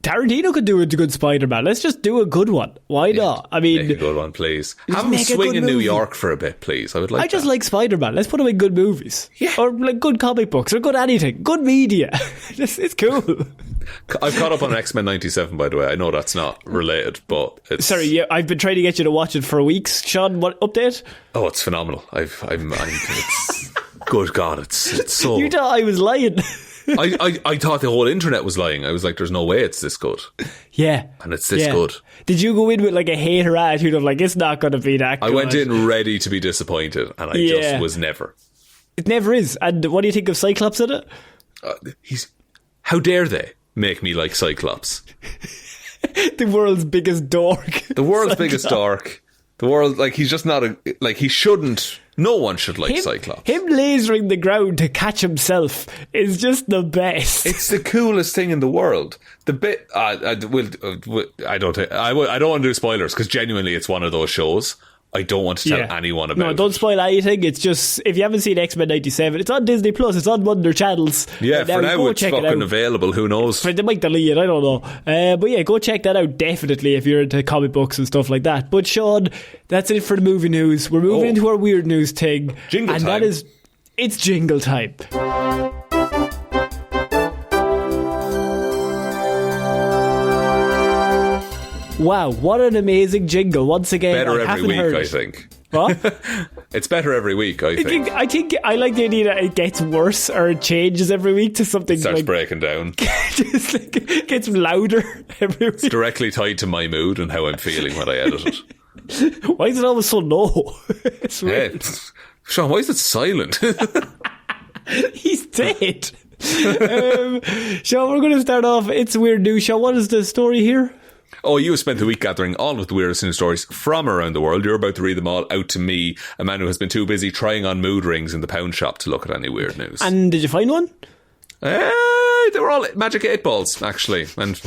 S1: Tarantino could do a good Spider-Man. Let's just do a good one. Why not? I mean,
S2: make a good one, please. Have him swing in New York for a bit, please. I
S1: just like Spider-Man. Let's put him in good movies.
S2: Yeah.
S1: Or like good comic books or good anything. Good media. It's cool.
S2: I've caught up on X-Men 97, by the way. I know that's not related, but it's...
S1: Sorry, yeah, I've been trying to get you to watch it for weeks. Shaun, what update?
S2: Oh, it's phenomenal. It's good God, it's so...
S1: You thought I was lying.
S2: I thought the whole internet was lying. I was like, there's no way it's this good.
S1: Yeah.
S2: And it's this good.
S1: Did you go in with like a hater attitude of like, it's not going to be that good?
S2: I went in ready to be disappointed, and I just was never.
S1: It never is. And what do you think of Cyclops in it?
S2: How dare they make me like Cyclops?
S1: The world's biggest dork.
S2: The world's biggest dork. The world, like, he's just not he shouldn't, no one should like Cyclops.
S1: Him lasering the ground to catch himself is just the best.
S2: It's the coolest thing in the world. The bit, I don't want to do spoilers, because genuinely it's one of those shows I don't want to tell anyone about.
S1: No, don't spoil anything. It's just, if you haven't seen X-Men 97, it's on Disney Plus, it's on one of their channels.
S2: Yeah, for now it's fucking available, who knows?
S1: They might delete it, I don't know. But yeah, go check that out, definitely, if you're into comic books and stuff like that. But Shaun, that's it for the movie news. We're moving into our weird news thing.
S2: Jingle time.
S1: And it's jingle time. Wow, what an amazing jingle. Once again,
S2: better every week, I think.
S1: What?
S2: It's better every week, I think.
S1: I think I like the idea that it gets worse or it changes every week to something.
S2: It starts breaking down.
S1: Just like it gets louder every week.
S2: It's directly tied to my mood and how I'm feeling when I edit it.
S1: Why is it always so low? It's weird.
S2: Hey, Shaun, why is it silent?
S1: He's dead. Shaun, we're going to start off. It's weird news. Shaun, what is the story here?
S2: Oh, you have spent the week gathering all of the weirdest news stories from around the world. You're about to read them all out to me, a man who has been too busy trying on mood rings in the pound shop to look at any weird news.
S1: And did you find one?
S2: They were all magic 8 balls, actually, and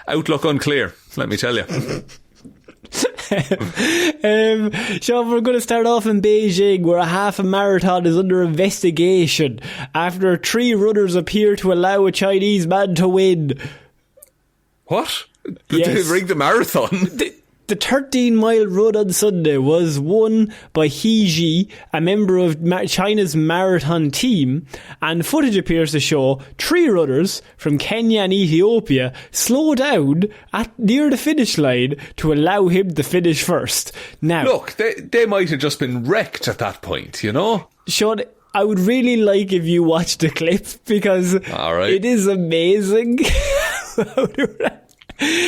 S2: outlook unclear, let me tell you.
S1: Shaun, we're going to start off in Beijing, where a half a marathon is under investigation after 3 runners appear to allow a Chinese man to win.
S2: What? Did they rig the marathon?
S1: The 13-mile run on Sunday was won by He Ji, a member of China's marathon team, and footage appears to show 3 runners from Kenya and Ethiopia slow down near the finish line to allow him to finish first. Now,
S2: look, they might have just been wrecked at that point, you know?
S1: Shaun, I would really like if you watched the clip, because it is amazing.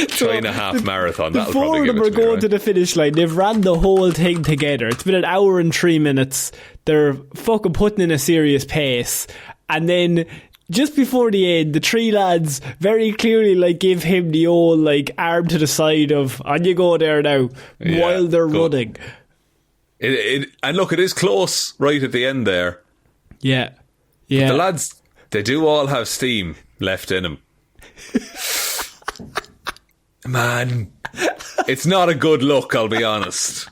S2: China half marathon.
S1: The 4 of them are going to the finish line. They've ran the whole thing together. It's been 1 hour and 3 minutes. They're fucking putting in a serious pace. And then just before the end, the 3 lads very clearly give him the old arm to the side of on you go there now, while they're running.
S2: And look, it is close right at the end there.
S1: Yeah.
S2: But the lads, they do all have steam left in them. Man, it's not a good look, I'll be honest.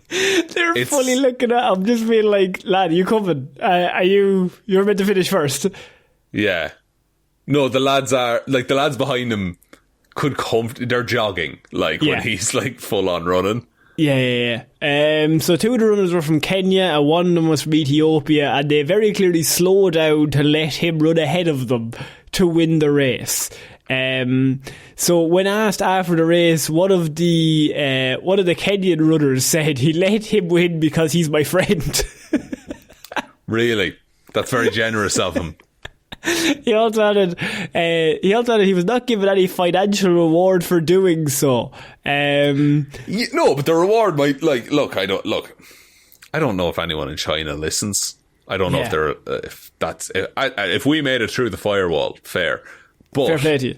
S1: They're fully looking at him, just being like, lad, you coming? You're meant to finish first. Yeah.
S2: No, the lads are, the lads behind him they're jogging, when he's full on running.
S1: Yeah. So 2 of the runners were from Kenya and 1 of them was from Ethiopia, and they very clearly slowed down to let him run ahead of them to win the race. So when asked after the race, one of the Kenyan runners said he let him win because he's my friend.
S2: Really? That's very generous of him.
S1: He also added he was not given any financial reward for doing so.
S2: No, but the reward might I don't know if anyone in China listens. I don't know if we made it through the firewall, fair. But,
S1: fair play to you.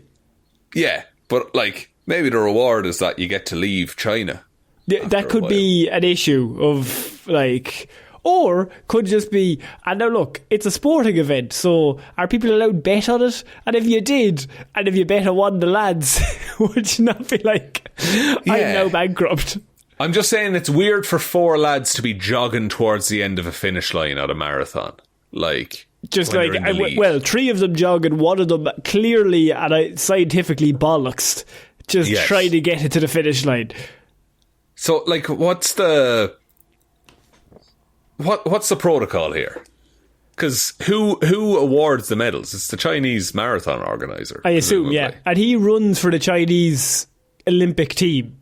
S2: Yeah, but like maybe the reward is that you get to leave China.
S1: Yeah, that could be an issue of like, or could just be, and now look, it's a sporting event, so are people allowed to bet on it? And if you did, and if you bet on one of the lads, would you not be like, I'm now bankrupt?
S2: I'm just saying it's weird for 4 lads to be jogging towards the end of a finish line at a marathon. Like,
S1: just like, well, 3 of them jogging, one of them clearly and scientifically bollocks, just trying to get it to the finish line.
S2: So, like, what's the protocol here? Because who awards the medals? It's the Chinese marathon organizer,
S1: I assume, yeah. And he runs for the Chinese Olympic team.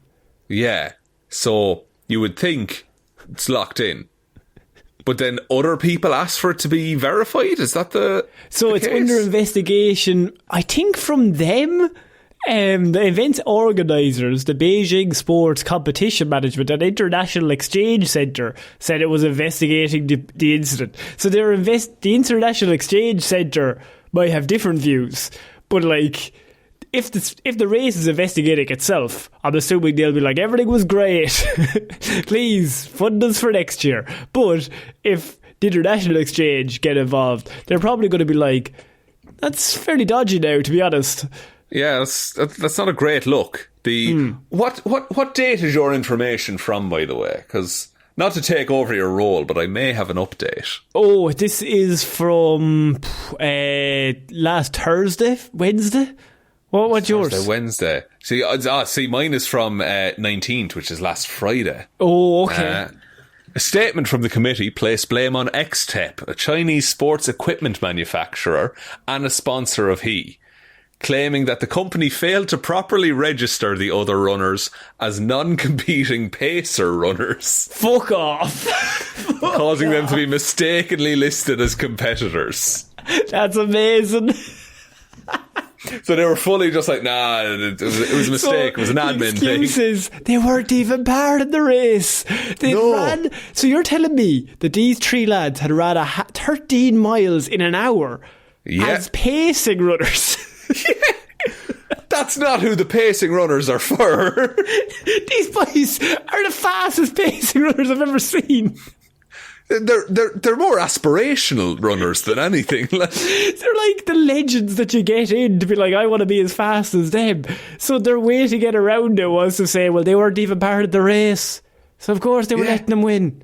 S2: Yeah. So you would think it's locked in. But then other people ask for it to be verified? Is that the
S1: it's
S2: case?
S1: under investigation, I think, from them. The event organisers, the Beijing Sports Competition Management and International Exchange Centre, said it was investigating the incident. So the International Exchange Centre might have different views, but like, if the race is investigating itself, I'm assuming they'll be like, everything was great. Please fund us for next year. But if the International Exchange get involved, they're probably going to be like, that's fairly dodgy now, to be honest.
S2: Yeah, that's not a great look. What date is your information from, by the way? Because not to take over your role, but I may have an update.
S1: Oh, this is from last Wednesday. What's yours?
S2: Wednesday. See, mine is from 19th, which is last Friday.
S1: Oh, okay.
S2: A statement from the committee placed blame on Xtep, a Chinese sports equipment manufacturer and a sponsor of He, claiming that the company failed to properly register the other runners as non-competing pacer runners.
S1: Fuck off.
S2: Causing them to be mistakenly listed as competitors.
S1: That's amazing.
S2: So they were fully just like, nah, it was a mistake. It was an admin
S1: excuses,
S2: thing.
S1: They weren't even part of the race. They ran. So you're telling me that these 3 lads had ran 13 miles in an hour as pacing runners?
S2: That's not who the pacing runners are for.
S1: These boys are the fastest pacing runners I've ever seen.
S2: They're more aspirational runners than anything. They're
S1: like the legends that you get in to be like, I want to be as fast as them. So their way to get around it was to say, well, they weren't even part of the race, so of course they were letting them win.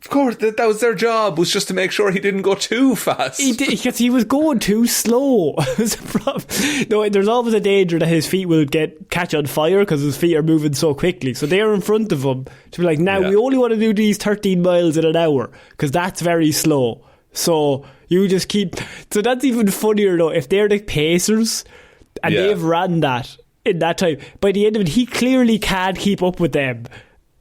S2: Of course, that was their job, was just to make sure he didn't go too fast.
S1: He did, because he was going too slow. No, there's always a danger that his feet will catch on fire because his feet are moving so quickly. So they're in front of him to be like, now we only want to do these 13 miles in an hour because that's very slow. So you just keep... So that's even funnier though, if they're the pacers and they've ran that in that time. By the end of it, he clearly can't keep up with them.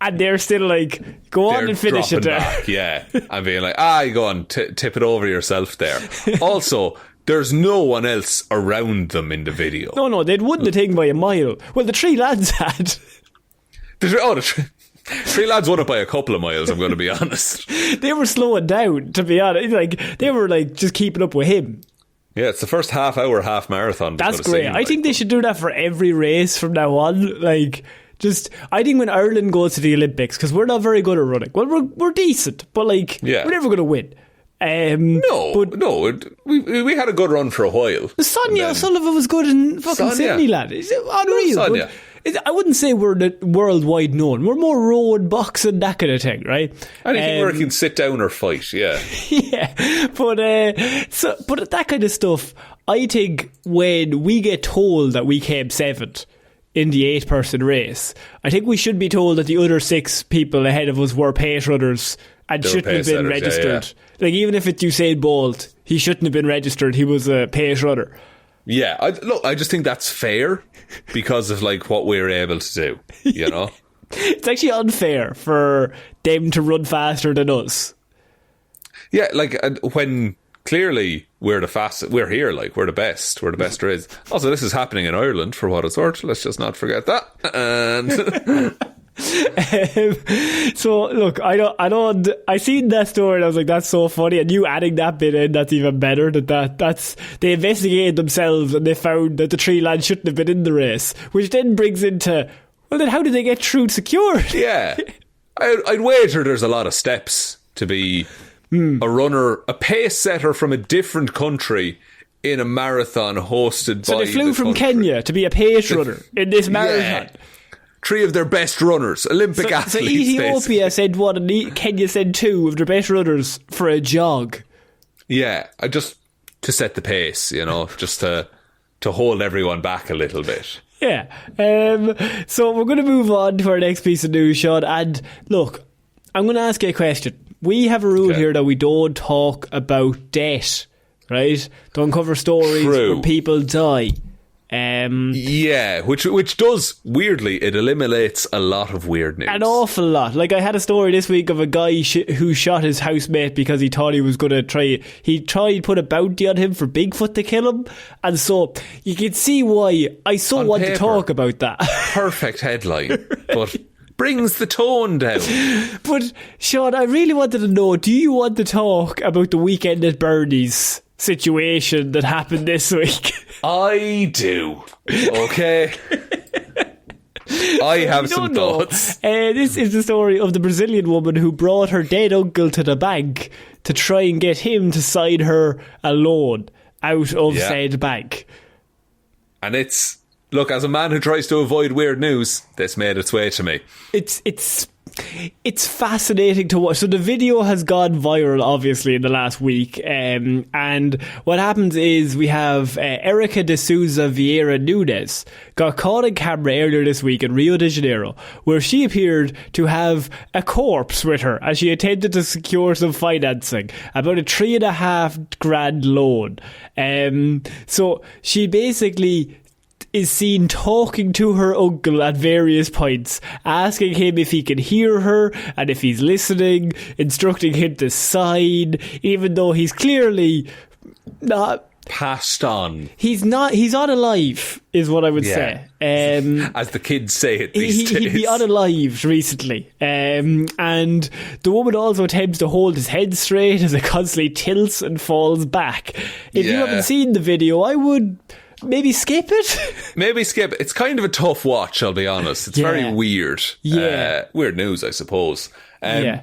S1: And they're still like, go on and finish it there.
S2: Back, yeah. And being like, you go on, tip it over yourself there. Also, there's no one else around them in the video.
S1: No, they'd won the thing by a mile. Well, the 3 lads had.
S2: The 3 lads won it by a couple of miles, I'm going to be honest.
S1: They were slowing down, to be honest. Like, they were like just keeping up with him.
S2: Yeah, it's the first half-hour half marathon.
S1: That's great. I think they should do that for every race from now on. Like... I think when Ireland goes to the Olympics, because we're not very good at running. Well, we're decent, but like, we're never going to win.
S2: We had a good run for a while.
S1: Sonia O'Sullivan was good in fucking Sydney, lad. It's unreal. I wouldn't say we're worldwide known. We're more road, boxing, that kind of thing, right?
S2: Anything where you can sit down or fight, yeah.
S1: Yeah, but that kind of stuff, I think when we get told that we came 7th in the 8-person race, I think we should be told that the other 6 people ahead of us were pace runners and shouldn't have been registered. Yeah. Like, even if it's Usain Bolt, he shouldn't have been registered. He was a pace runner.
S2: Yeah, I just think that's fair because of like what we're able to do, you know?
S1: It's actually unfair for them to run faster than us.
S2: Yeah, like when clearly we're the fastest, we're here, like we're the best there is. Also, this is happening in Ireland for what it's worth. Let's just not forget that. And
S1: So look, I seen that story and I was like, that's so funny, and you adding that bit in, that's even better. That's they investigated themselves and they found that the three lads shouldn't have been in the race, which then brings into, well, then how did they get through security?
S2: Yeah, I'd wager there's a lot of steps to be a runner, a pace setter from a different country in a marathon hosted by.
S1: So they flew from
S2: country.
S1: Kenya to be a pace runner in this marathon.
S2: Yeah. Three of their best runners, Olympic athletes.
S1: So Ethiopia
S2: basically.
S1: sent one and Kenya sent two of their best runners for a jog.
S2: Yeah, just to set the pace, just to hold everyone back a little bit.
S1: Yeah. So we're going to move on to our next piece of news, Shaun. And look, I'm going to ask you a question. We have a rule here that we don't talk about death, right? Don't cover stories where people die.
S2: Yeah, which does, weirdly, it eliminates a lot of weird news.
S1: An awful lot. Like, I had a story this week of a guy who shot his housemate because he thought he was going to tried to put a bounty on him for Bigfoot to kill him. And so you can see why I want to talk about that.
S2: Perfect headline, but brings the tone down.
S1: But Shaun, I really wanted to know, do you want to talk about the weekend at Bernie's situation that happened this week?
S2: I do. Okay. I have some thoughts.
S1: This is the story of the Brazilian woman who brought her dead uncle to the bank to try and get him to sign her a loan out of said bank.
S2: And look, as a man who tries to avoid weird news, this made its way to me.
S1: It's fascinating to watch. So the video has gone viral, obviously, in the last week. And what happens is we have Erica de Souza Vieira Nunes got caught on camera earlier this week in Rio de Janeiro, where she appeared to have a corpse with her as she attempted to secure some financing, about a $3,500 loan. So she basically is seen talking to her uncle at various points, asking him if he can hear her and if he's listening, instructing him to sign, even though he's clearly not
S2: passed on.
S1: He's unalive, is what I would say.
S2: As the kids say it these days.
S1: He'd be unalived recently. And the woman also attempts to hold his head straight as it constantly tilts and falls back. If you haven't seen the video, I would maybe skip it.
S2: It's kind of a tough watch, I'll be honest. It's very weird. Weird news, I suppose. A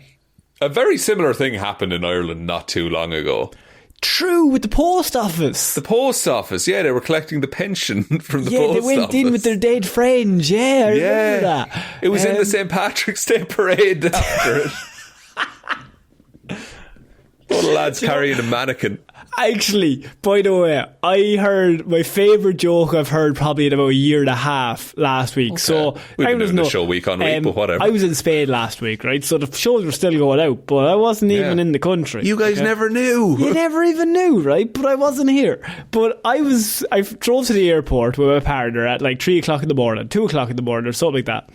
S2: very similar thing happened in Ireland not too long ago.
S1: True, with the post office.
S2: The post office, they were collecting the pension from the post office.
S1: Yeah, they went in with their dead friends. I remember that.
S2: It was in the St. Patrick's Day parade after it. All the lads carrying a mannequin.
S1: Actually, by the way, I heard my favourite joke I've heard probably in about a year and a half last week. Okay. So
S2: we've been doing the show week on week, but whatever.
S1: I was in Spain last week, right? So the shows were still going out, but I wasn't even in the country.
S2: You guys never knew.
S1: You never even knew, right? But I wasn't here. But I drove to the airport with my partner at like 3 o'clock in the morning, 2 o'clock in the morning, or something like that.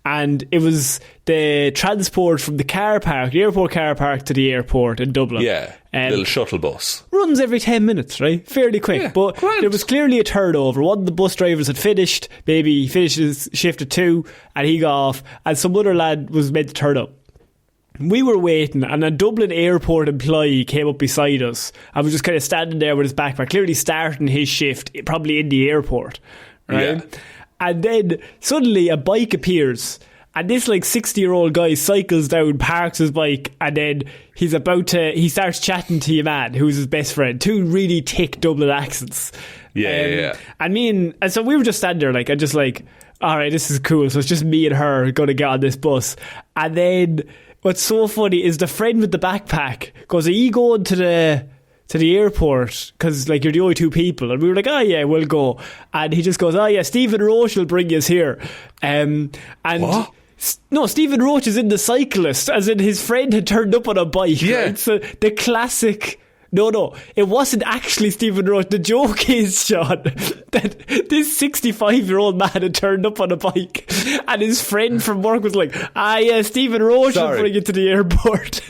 S1: And it was the transport from the airport car park to the airport in Dublin.
S2: Yeah, little shuttle bus.
S1: Runs every 10 minutes, right? Fairly quick.
S2: Yeah,
S1: but there was clearly a turnover. One of the bus drivers had finished. Maybe he finished his shift at 2 and he got off. And some other lad was meant to turn up. We were waiting and a Dublin airport employee came up beside us and was just kind of standing there with his backpack, clearly starting his shift, probably in the airport, right? Yeah. And then suddenly a bike appears. And this 60-year-old guy cycles down, parks his bike, and then he starts chatting to your man, who's his best friend. Two really thick Dublin accents.
S2: Yeah.
S1: And so we were just standing there, all right, this is cool. So it's just me and her going to get on this bus. And then what's so funny is the friend with the backpack goes, are you going to the airport? Because you're the only two people. And we were like, oh yeah, we'll go. And he just goes, oh yeah, Stephen Roche will bring us here. And
S2: what?
S1: No, Stephen Roche is in the cyclist, as in his friend had turned up on a bike.
S2: Yeah.
S1: Right? So the classic. No, it wasn't actually Stephen Roche. The joke is, Shaun, that this 65-year-old man had turned up on a bike and his friend from work was like, yeah, Stephen Roche will bring you to the airport.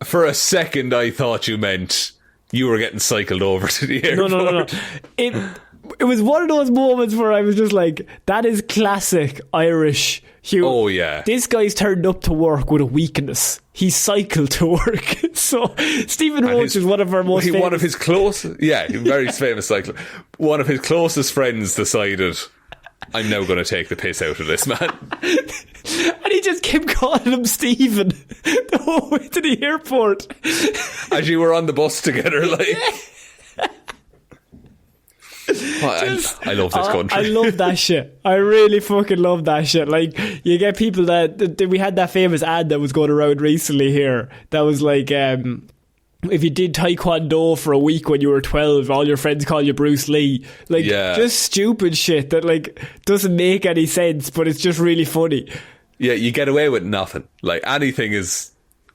S2: For a second, I thought you meant you were getting cycled over to the airport.
S1: No. it was one of those moments where I was just like, that is classic Irish humor.
S2: Oh, yeah.
S1: This guy's turned up to work with a weakness. He cycled to work. So Stephen Roach is one of our most famous.
S2: One of his very famous cycler. One of his closest friends decided, I'm now going to take the piss out of this man.
S1: And he just kept calling him Stephen the whole way to the airport.
S2: As you were on the bus together, like... I love this country.
S1: I love that shit. I really fucking love that shit. Like, you get people that we had that famous ad that was going around recently here that was like, if you did taekwondo for a week when you were 12, all your friends call you Bruce Lee. Like, just stupid shit that like doesn't make any sense, but it's just really funny.
S2: Yeah, you get away with nothing. Like, anything is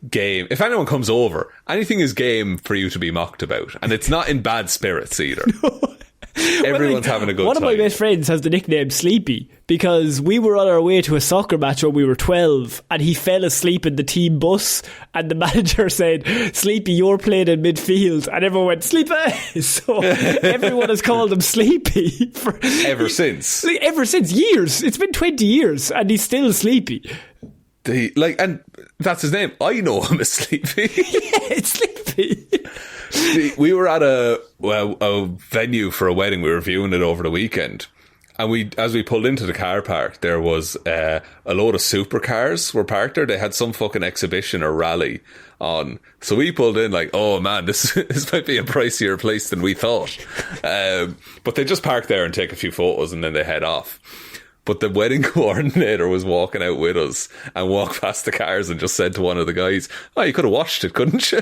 S2: game. If anyone comes over, anything is game for you to be mocked about, and it's not in bad spirits either. No.
S1: Everyone's
S2: having a good time.
S1: One of my best friends has the nickname Sleepy because we were on our way to a soccer match when we were 12 and he fell asleep in the team bus and the manager said, Sleepy, you're playing in midfield, and everyone went, Sleepy. So everyone has called him Sleepy
S2: ever since.
S1: Ever since, years. It's been 20 years and he's still Sleepy.
S2: And that's his name. I know him as Sleepy.
S1: Yeah, it's Sleepy.
S2: We were at a venue for a wedding. We were viewing it over the weekend, and as we pulled into the car park, there was a load of supercars were parked there. They had some fucking exhibition or rally on, so we pulled in like, oh man, this might be a pricier place than we thought. But they just park there and take a few photos and then they head off. But the wedding coordinator was walking out with us and walked past the cars and just said to one of the guys, "Oh, you could have watched it, couldn't you?"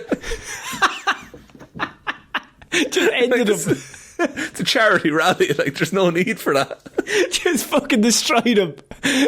S1: Just ended up.
S2: It's a charity rally. Like, there's no need for that.
S1: Just fucking destroyed him.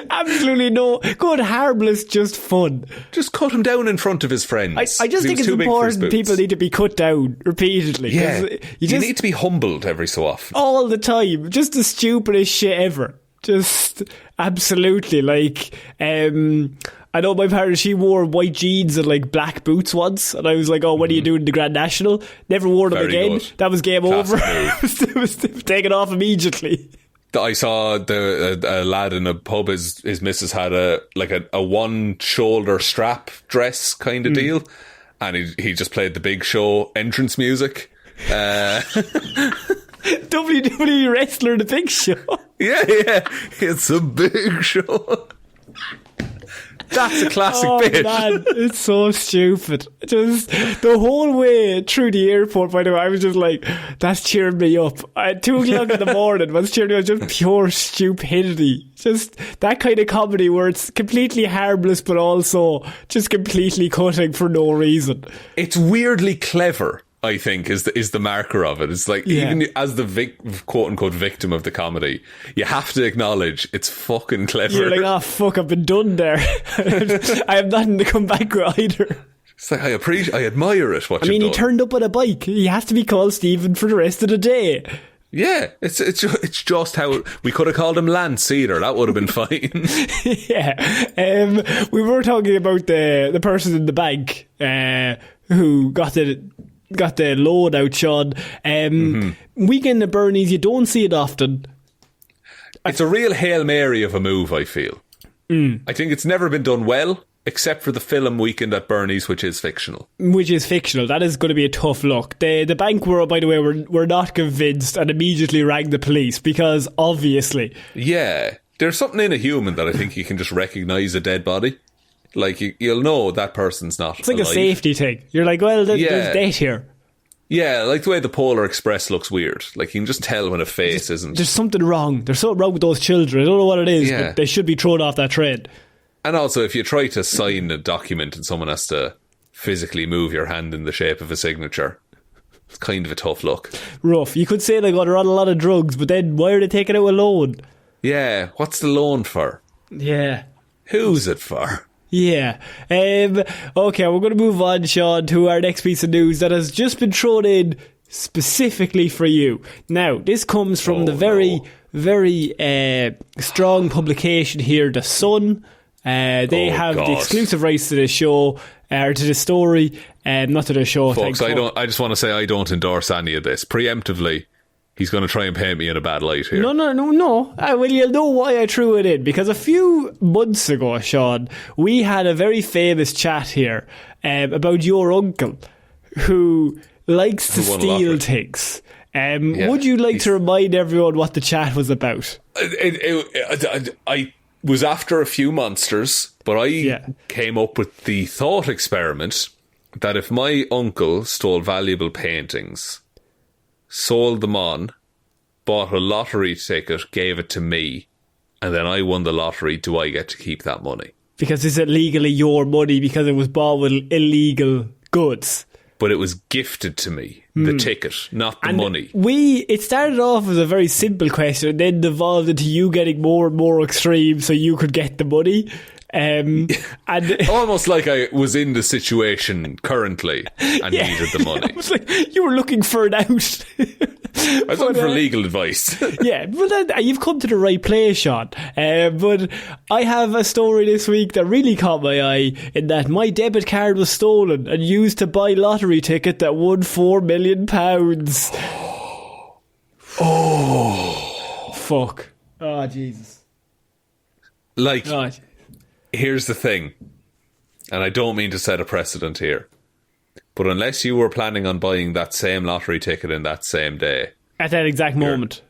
S1: Absolutely no good, harmless, just fun.
S2: Just cut him down in front of his friends.
S1: I just think it's important people need to be cut down repeatedly.
S2: Yeah, you need to be humbled every so often.
S1: All the time. Just the stupidest shit ever. Just absolutely. Like, I know my parents, she wore white jeans and like black boots once, and I was like, oh, what are you doing in the Grand National? Never wore them again. Good. That was game over. It was taken off immediately.
S2: I saw a lad in a pub, his missus had a one shoulder strap dress kind of deal, and he just played the Big Show entrance music.
S1: WWE wrestler, the Big Show.
S2: Yeah, it's a big show. That's a classic bit. Man,
S1: it's so stupid. Just the whole way through the airport, by the way, I was just like, that's cheering me up. At 2 o'clock in the morning, was cheering me up, just pure stupidity. Just that kind of comedy where it's completely harmless, but also just completely cutting for no reason.
S2: It's weirdly clever, I think, is the marker of it. It's like, even as the quote-unquote victim of the comedy, you have to acknowledge it's fucking clever.
S1: You're like, oh fuck, I've been done there. I have nothing to come back with either.
S2: It's like, I admire it, what you've done.
S1: He turned up on a bike. He has to be called Stephen for the rest of the day.
S2: Yeah, it's just how... We could have called him Lance either. That would have been fine.
S1: Yeah. We were talking about the person in the bank who got the loan out, Shaun. Weekend at Bernie's, you don't see it often.
S2: It's a real Hail Mary of a move, I feel. I think it's never been done well, except for the film Weekend at Bernie's, which is fictional. That is going to be a tough look. The bank were, by the way, were not convinced and immediately rang the police because, obviously... Yeah, there's something in a human that I think you can just recognise a dead body. Like, you'll know that person's not
S1: It's like
S2: alive.
S1: A safety thing. You're like, well, there's death here.
S2: Yeah, like the way the Polar Express looks weird. Like, you can just tell when a face isn't...
S1: There's something wrong. There's something wrong with those children. I don't know what it is, but they should be thrown off that train.
S2: And also, if you try to sign a document and someone has to physically move your hand in the shape of a signature, it's kind of a tough look.
S1: Rough. You could say, like, they're on a lot of drugs, but then why are they taking out a loan?
S2: Yeah, what's the loan for?
S1: Yeah.
S2: Who's it for?
S1: Yeah. Okay, we're going to move on, Shaun, to our next piece of news that has just been thrown in specifically for you. Now, this comes from the very strong publication here, The Sun. They have the exclusive rights to the show, or to the story, not to the show.
S2: Folks, I just want to say I don't endorse any of this. Preemptively, He's going to try and paint me in a bad light here.
S1: No. Well, you'll know why I threw it in. Because a few months ago, Shaun, we had a very famous chat here about your uncle who likes to steal things. Would you like to remind everyone what the chat was about?
S2: I was after a few monsters, but I came up with the thought experiment that if my uncle stole valuable paintings, sold them on, bought a lottery ticket, gave it to me, and then I won the lottery, do I get to keep that money?
S1: Because it's legally your money because it was bought with illegal goods.
S2: But it was gifted to me, the ticket, not the money.
S1: It started off as a very simple question and then devolved into you getting more and more extreme so you could get the money. And
S2: almost like I was in the situation currently and needed the money.
S1: It was like you were looking for it out.
S2: I was looking for legal advice.
S1: Yeah, but you've come to the right place, Shaun. But I have a story this week that really caught my eye in that my debit card was stolen and used to buy lottery ticket that won £4 million. Oh, fuck! Oh, Jesus!
S2: Like. God. Here's the thing, and I don't mean to set a precedent here, but unless you were planning on buying that same lottery ticket in that same day,
S1: at that exact moment,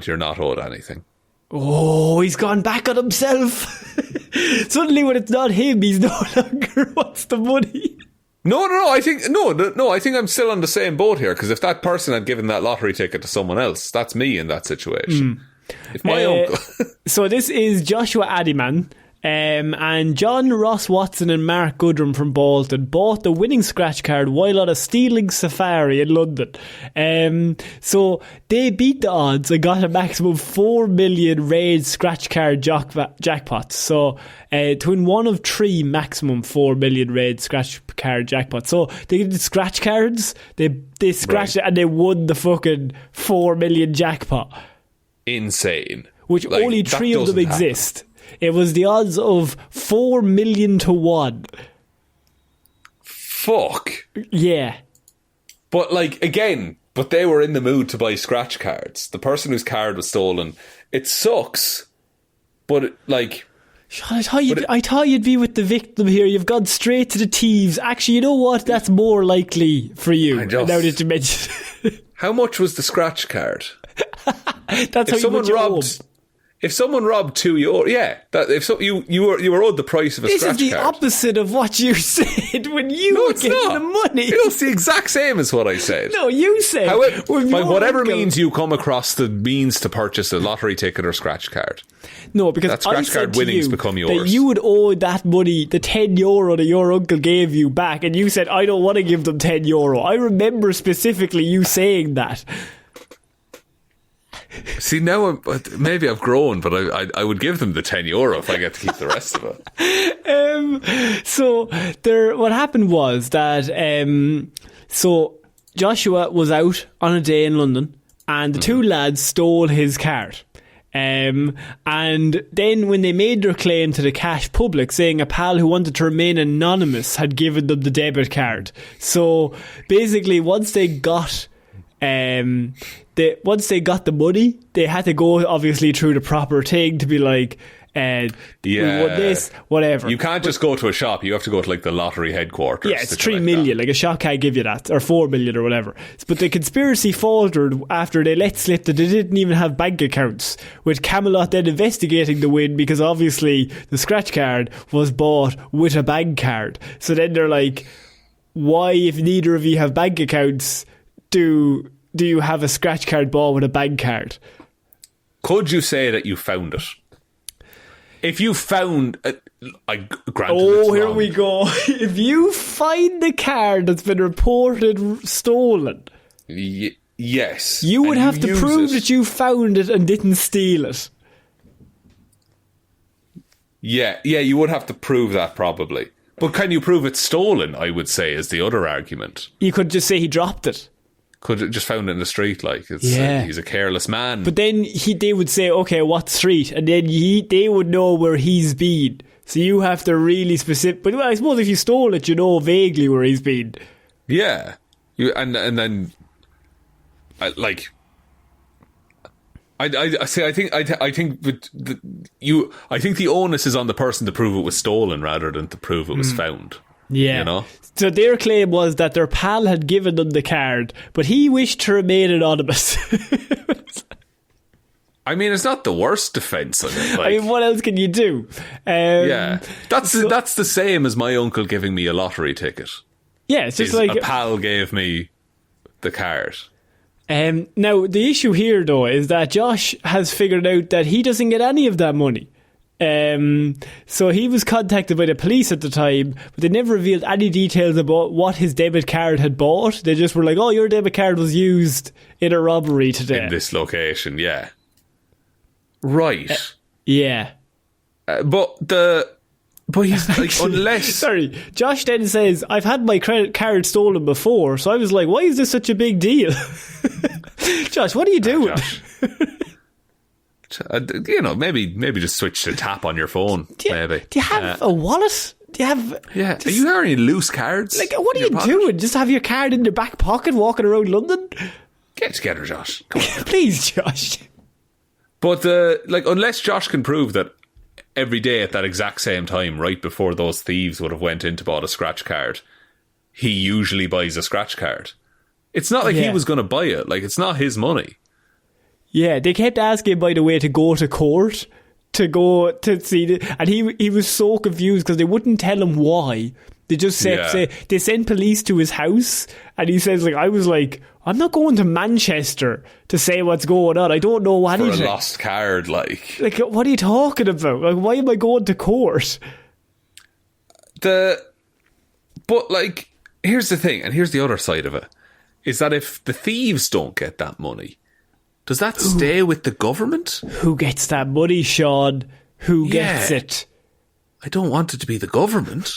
S2: you're not owed anything.
S1: Oh, he's gone back on himself. Suddenly when it's not him, he's no longer wants the money.
S2: No, I think I'm still on the same boat here, because if that person had given that lottery ticket to someone else, that's me in that situation. If my uncle...
S1: So this is Joshua Addyman. And John Ross Watson and Mark Goodrum from Bolton bought the winning scratch card while on a stealing safari in London. So they beat the odds and got a maximum 4 million red scratch card jackpots. So to win one of 3 maximum 4 million red scratch card jackpots. So they did scratch cards, they scratched it and they won the fucking 4 million jackpot.
S2: Insane.
S1: Which only 3 of them exist. It was the odds of 4 million to 1.
S2: Fuck.
S1: Yeah.
S2: But but they were in the mood to buy scratch cards. The person whose card was stolen, it sucks. But
S1: I thought you'd be with the victim here. You've gone straight to the thieves. Actually, you know what? That's more likely for you. Now that you mention it.
S2: How much was the scratch card?
S1: That's if how you put your home.
S2: If someone robbed €2, you were owed the price of a scratch card.
S1: This is the opposite of what you said when you were getting the money.
S2: It's the exact same as what I said.
S1: No, you said.
S2: By whatever means you come across the means to purchase a lottery ticket or scratch card.
S1: No, because
S2: that scratch card winnings become yours.
S1: That you would owe that money, the €10 that your uncle gave you back, and you said, I don't want to give them €10. I remember specifically you saying that.
S2: See, now maybe I've grown, but I would give them the €10 if I get to keep the rest of
S1: it. So what happened was that so Joshua was out on a day in London and the 2 lads stole his card. And then when they made their claim to the cash public saying a pal who wanted to remain anonymous had given them the debit card. So basically once they got the money, they had to go obviously through the proper thing to be like, we won this, whatever.
S2: You can't just go to a shop. You have to go to the lottery headquarters.
S1: Yeah, it's 3 million. Like a shop can't give you that, or 4 million or whatever. But the conspiracy faltered after they let slip that they didn't even have bank accounts, with Camelot then investigating the win because obviously the scratch card was bought with a bank card. So then they're like, why, if neither of you have bank accounts, do you have a scratch card ball with a bank card?
S2: Could you say that you found it? If you found it,
S1: here we go. If you find the card that's been reported stolen,
S2: yes,
S1: you would have to prove that you found it and didn't steal it.
S2: Yeah, you would have to prove that probably. But can you prove it's stolen, I would say, is the other argument.
S1: You could just say he dropped it.
S2: Could have just found it in the street, he's a careless man.
S1: But then they would say, okay, what street? And then they would know where he's been. So you have to really specific. But I suppose if you stole it, you know vaguely where he's been.
S2: Yeah, and then I see. I think the onus is on the person to prove it was stolen rather than to prove it was found.
S1: Yeah.
S2: You know?
S1: So their claim was that their pal had given them the card, but he wished to remain anonymous.
S2: I mean, it's not the worst defence.
S1: I mean, what else can you do?
S2: Yeah, that's the same as my uncle giving me a lottery ticket.
S1: Yeah, it's just like
S2: a pal gave me the card.
S1: Now, the issue here, though, is that Josh has figured out that he doesn't get any of that money. So he was contacted by the police at the time, but they never revealed any details about what his debit card had bought. They just were like, oh, your debit card was used in a robbery today.
S2: In this location, yeah. Right.
S1: Yeah.
S2: But he's like, unless...
S1: Sorry, Josh then says, I've had my credit card stolen before, so I was like, why is this such a big deal? Josh, what are you doing?
S2: Maybe just switch to tap on your phone. Maybe.
S1: Do you have a wallet? Do you have...
S2: Yeah. Are you carrying loose cards?
S1: Like, what are you doing? Just have your card in your back pocket walking around London?
S2: Get together, Josh. Come on.
S1: Please, Josh.
S2: But, unless Josh can prove that every day at that exact same time, right before those thieves would have went in to buy a scratch card, he usually buys a scratch card. It's not like he was going to buy it. Like, it's not his money. Yeah,
S1: they kept asking, by the way, to go to court, to go to see and he was so confused because they wouldn't tell him why. They just said they sent police to his house, and he says, like, I was like, I'm not going to Manchester to say what's going on. I don't know anything.
S2: For a lost card, like,
S1: what are you talking about? Like, why am I going to court?
S2: But like, here's the thing, and here's the other side of it, is that if the thieves don't get that money, does that stay with the government?
S1: Who gets that money, Shaun? Who gets it?
S2: I don't want it to be the government.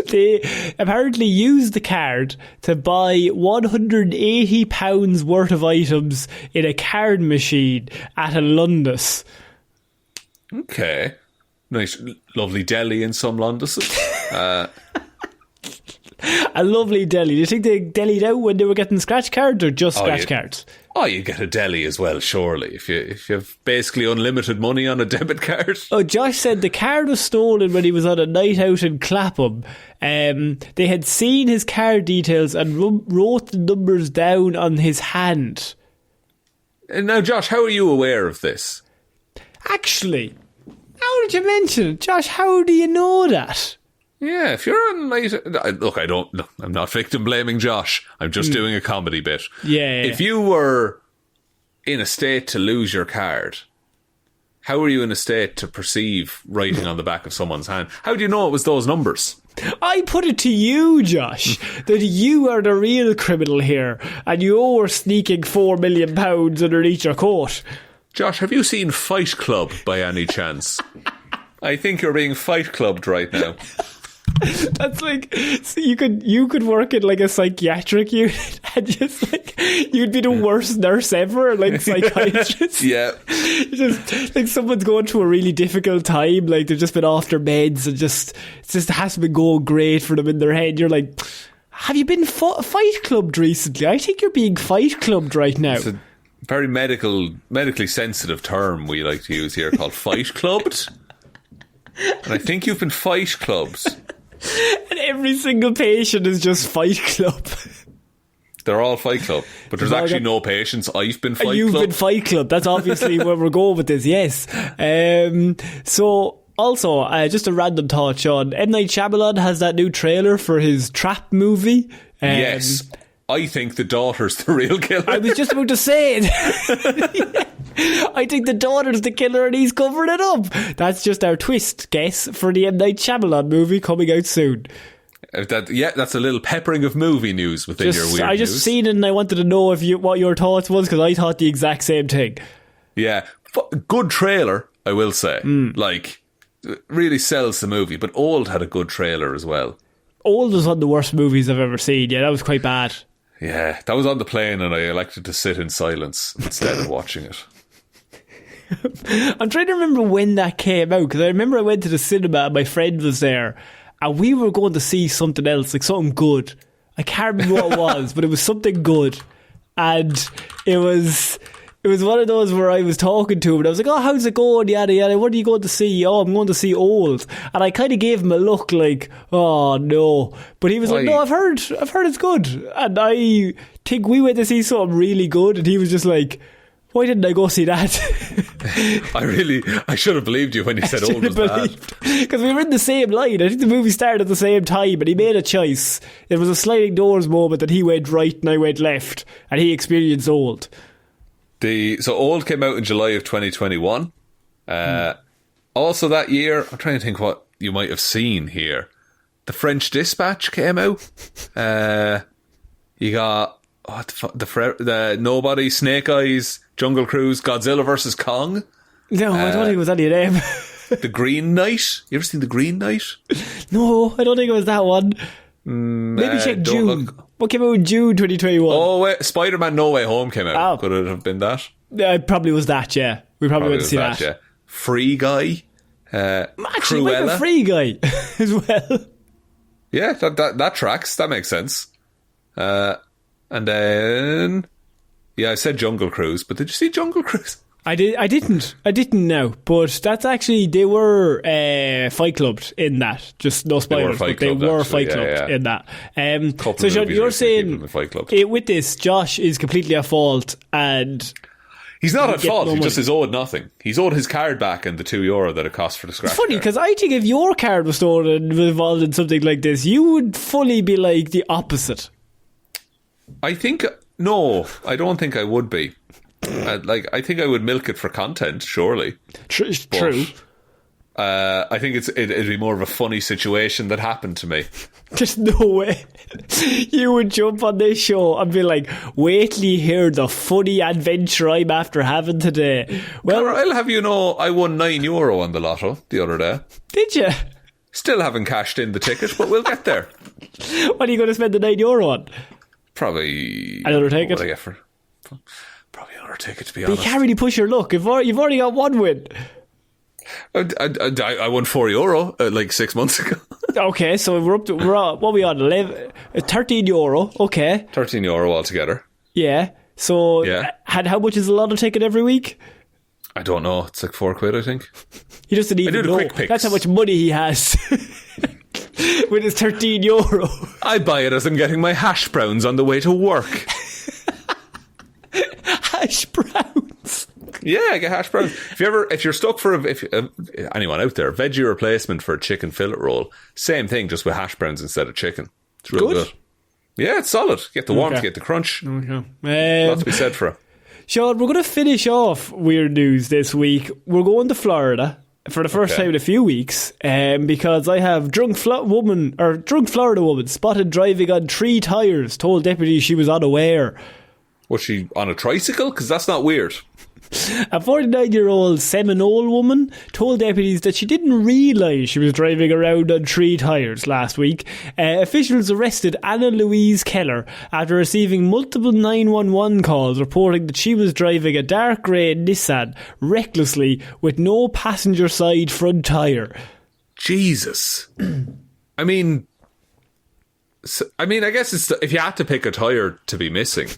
S1: They apparently used the card to buy £180 worth of items in a card machine at a Londis.
S2: Okay. Nice, lovely deli in some Londis.
S1: A lovely deli. Do you think they delied out when they were getting scratch cards or just scratch cards?
S2: Oh, you get a deli as well, surely, if you have basically unlimited money on a debit card.
S1: Oh, Josh said the card was stolen when he was on a night out in Clapham. They had seen his card details and wrote the numbers down on his hand.
S2: Now, Josh, how are you aware of this?
S1: Actually, how did you mention it? Josh, how do you know that?
S2: Yeah, if you're on night... Look, I'm not victim blaming Josh. I'm just doing a comedy bit.
S1: Yeah.
S2: If you were in a state to lose your card, how were you in a state to perceive writing on the back of someone's hand? How do you know it was those numbers?
S1: I put it to you, Josh, that you are the real criminal here, and you're sneaking £4 million underneath your coat.
S2: Josh, have you seen Fight Club by any chance? I think you're being Fight Clubbed right now.
S1: That's like, so you could work in like a psychiatric unit and just like you'd be the worst nurse ever, like psychiatrist.
S2: Yeah,
S1: just like someone's going through a really difficult time, like they've just been off their meds and it hasn't been going great for them in their head. You're like, have you been Fight Clubbed recently? I think you're being Fight Clubbed right now.
S2: It's a very medically sensitive term we like to use here called Fight Clubbed. And I think you've been Fight Clubbed.
S1: And every single patient is just Fight Club.
S2: They're all Fight Club. But there's actually no patients. I've been Fight Club.
S1: You've been Fight Club. That's obviously where we're going with this, yes. So, also, just a random thought, Shaun. M. Night Shyamalan has that new trailer for his Trap movie.
S2: Yes. I think the daughter's the real killer.
S1: I was just about to say it. I think the daughter's the killer and he's covering it up. That's just our twist guess for the M. Night Shyamalan movie coming out soon.
S2: That's a little peppering of movie news within your weird
S1: I just
S2: news.
S1: seen it and I wanted to know what your thoughts was, because I thought the exact same thing.
S2: Yeah. Good trailer, I will say. Like, really sells the movie, but Old had a good trailer as well. Old
S1: was one of the worst movies I've ever seen. Yeah, that was quite bad.
S2: Yeah, that was on the plane and I elected to sit in silence instead of watching it.
S1: I'm trying to remember when that came out, because I remember I went to the cinema and my friend was there and we were going to see something else, like something good. I can't remember what it was, but it was something good, and it was It was one of those where I was talking to him and I was like, oh, how's it going? Yada, yada. What are you going to see? Oh, I'm going to see Old. And I kind of gave him a look like, oh, no. But he was like, no, I've heard it's good. And I think we went to see something really good. And he was just like, why didn't I go see that?
S2: I should have believed you when you said Old was bad.
S1: Because we were in the same line. I think the movie started at the same time and he made a choice. It was a sliding doors moment that he went right and I went left. And he experienced Old.
S2: So Old came out in July of 2021. Also that year, I'm trying to think what you might have seen here. The French Dispatch came out. You got the Nobody, Snake Eyes, Jungle Cruise, Godzilla vs. Kong.
S1: No, I don't think it was any of them.
S2: The Green Knight. You ever seen The Green Knight?
S1: No, I don't think it was that one. Maybe check June. What came out in June 2021?
S2: Oh, wait, Spider-Man No Way Home came out.
S1: Oh.
S2: Could it have been that?
S1: It probably was that, yeah. We probably went to see that. Yeah.
S2: Free Guy.
S1: Actually, might be a Free Guy as well.
S2: Yeah, that tracks. That makes sense. And then... Yeah, I said Jungle Cruise, but did you see Jungle Cruise?
S1: I didn't know, but that's actually, they were Fight Clubbed in that. Just no spoilers, they were Fight Clubbed in that. So Sean, you're saying with this, Josh is completely at fault, and
S2: he's not at fault. He just is owed nothing. He's owed his card back and the €2 that it cost for the scratch.
S1: It's funny because I think if your card was stolen and was involved in something like this, you would fully be like the opposite.
S2: I don't think I would be. I think I would milk it for content, surely.
S1: True.
S2: I think it'd be more of a funny situation that happened to me.
S1: There's no way you would jump on this show and be like, wait till you hear the funny adventure I'm after having today. Well,
S2: Conor, I'll have you know I won €9 on the Lotto the other day.
S1: Did you?
S2: Still haven't cashed in the ticket, but we'll get there.
S1: What are you going to spend the €9 on?
S2: Probably
S1: another ticket.
S2: Probably another ticket, to be
S1: But
S2: honest.
S1: you can't really push your luck. You've already got one win.
S2: I won €4 like 6 months ago.
S1: Okay, so what are we on? €13. Okay,
S2: €13 altogether.
S1: Yeah. So and how much is a Lotto ticket every week?
S2: I don't know. It's like £4, I think.
S1: He doesn't even know. That's how much money he has. With his €13.
S2: I buy it as I'm getting my hash browns on the way to work.
S1: Hash browns?
S2: Yeah, I get hash browns. If you're stuck for anyone out there, veggie replacement for a chicken fillet roll, same thing, just with hash browns instead of chicken. It's real good. Yeah, it's solid. Get the warmth, get the crunch. Okay. Lots to be said for it.
S1: Sean, we're going to finish off weird news this week. We're going to Florida for the first time in a few weeks, because I have drunk Florida woman spotted driving on 3 tyres, told deputies she was unaware.
S2: Was she on a tricycle? Because that's not weird.
S1: A 49-year-old Seminole woman told deputies that she didn't realise she was driving around on 3 tyres last week. Officials arrested Anna Louise Keller after receiving multiple 911 calls reporting that she was driving a dark grey Nissan recklessly with no passenger side front tyre.
S2: Jesus. I mean, I guess it's if you had to pick a tyre to be missing.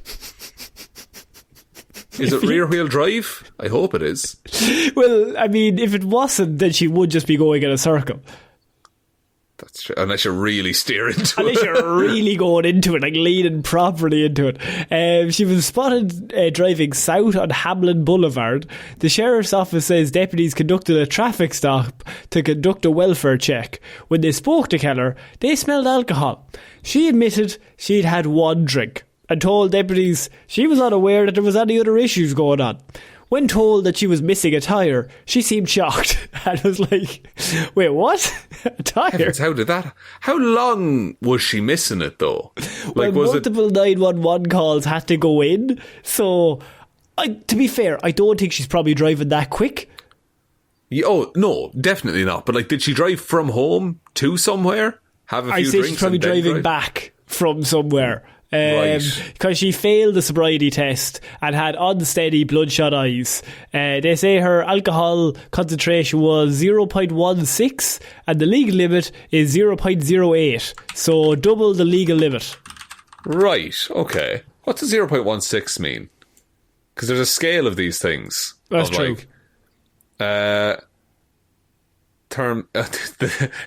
S2: Is it rear wheel drive? I hope it is.
S1: Well, I mean, if it wasn't, then she would just be going in a circle.
S2: That's true. Unless you're really steering into it.
S1: Unless you're really going into it, like leaning properly into it. She was spotted driving south on Hamlin Boulevard. The sheriff's office says deputies conducted a traffic stop to conduct a welfare check. When they spoke to Keller, they smelled alcohol. She admitted she'd had 1 drink and told deputies she was unaware that there was any other issues going on. When told that she was missing a tyre, she seemed shocked and was like, wait, what? A tyre?
S2: How long was she missing it though?
S1: Like, multiple 911 calls had to go in. So, to be fair, I don't think she's probably driving that quick.
S2: Oh, no, definitely not. But like, did she drive from home to somewhere? Have a few drinks?
S1: I say she's probably driving back from somewhere. Because she failed the sobriety test and had unsteady bloodshot eyes. They say her alcohol concentration was 0.16 and the legal limit is 0.08, so double the legal limit.
S2: Right, okay. What does 0.16 mean? Because there's a scale of these things.
S1: That's true.
S2: The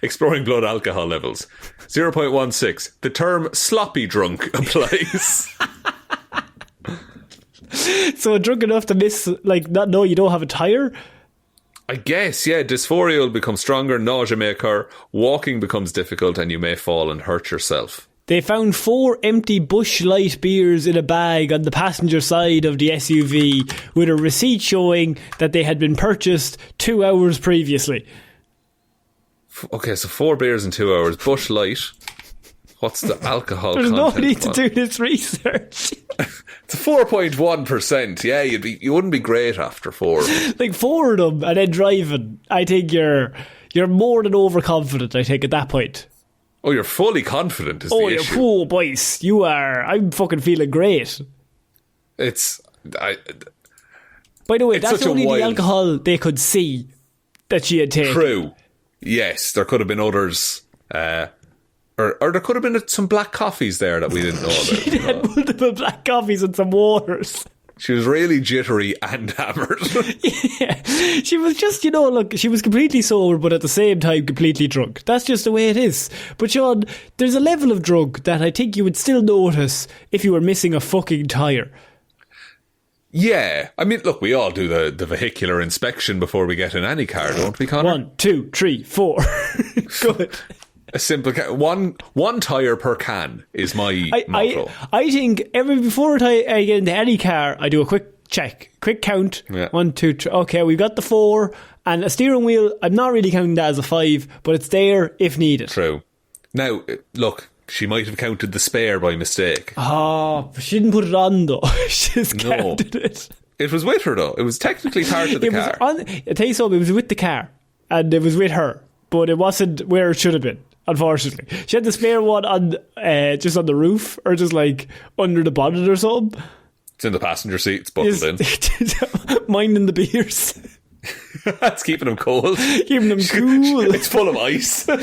S2: exploring blood alcohol levels 0.16. The term sloppy drunk applies.
S1: So drunk enough to miss, like, not know you don't have a tyre?
S2: I guess, yeah. Dysphoria will become stronger, nausea may occur, walking becomes difficult, and you may fall and hurt yourself.
S1: They found 4 empty Busch Light beers in a bag on the passenger side of the SUV with a receipt showing that they had been purchased 2 hours previously.
S2: Okay, so 4 beers in 2 hours. Busch Light. What's the alcohol
S1: There's
S2: content?
S1: no need to do this research.
S2: It's 4.1%. Yeah, you wouldn't be great after 4.
S1: Like 4 of them and then driving. I think you're more than overconfident, I think, at that point.
S2: Oh, you're fully confident is the issue.
S1: Oh, boys, you are. I'm fucking feeling great.
S2: By
S1: the way, that's only the alcohol they could see that she had taken.
S2: True. Yes, there could have been others. Or there could have been some black coffees there that we didn't know about.
S1: She had multiple black coffees and some waters.
S2: She was really jittery and hammered.
S1: Yeah, she was just, look, she was completely sober, but at the same time completely drunk. That's just the way it is. But Shaun, there's a level of drunk that I think you would still notice if you were missing a fucking tyre.
S2: Yeah, I mean, look, we all do the vehicular inspection before we get in any car, don't we, Conor?
S1: 1, 2, 3, 4. Good.
S2: A simple one tyre per can is my motto.
S1: I think before I get into any car, I do a quick check, quick count.
S2: Yeah.
S1: 1, 2, 3. Okay, we've got the 4 and a steering wheel. I'm not really counting that as a 5, but it's there if needed.
S2: True. Now, look, she might have counted the spare by mistake.
S1: Oh, she didn't put it on though. She just counted it.
S2: It was with her though. It was technically part of the car.
S1: I tell you something, it was with the car and it was with her, but it wasn't where it should have been. Unfortunately, she had the spare one on just on the roof or just like under the bonnet or something.
S2: It's in the passenger seat. It's buckled in.
S1: Minding the beers.
S2: That's keeping them cold.
S1: Keeping them cool.
S2: It's full of ice.
S1: They're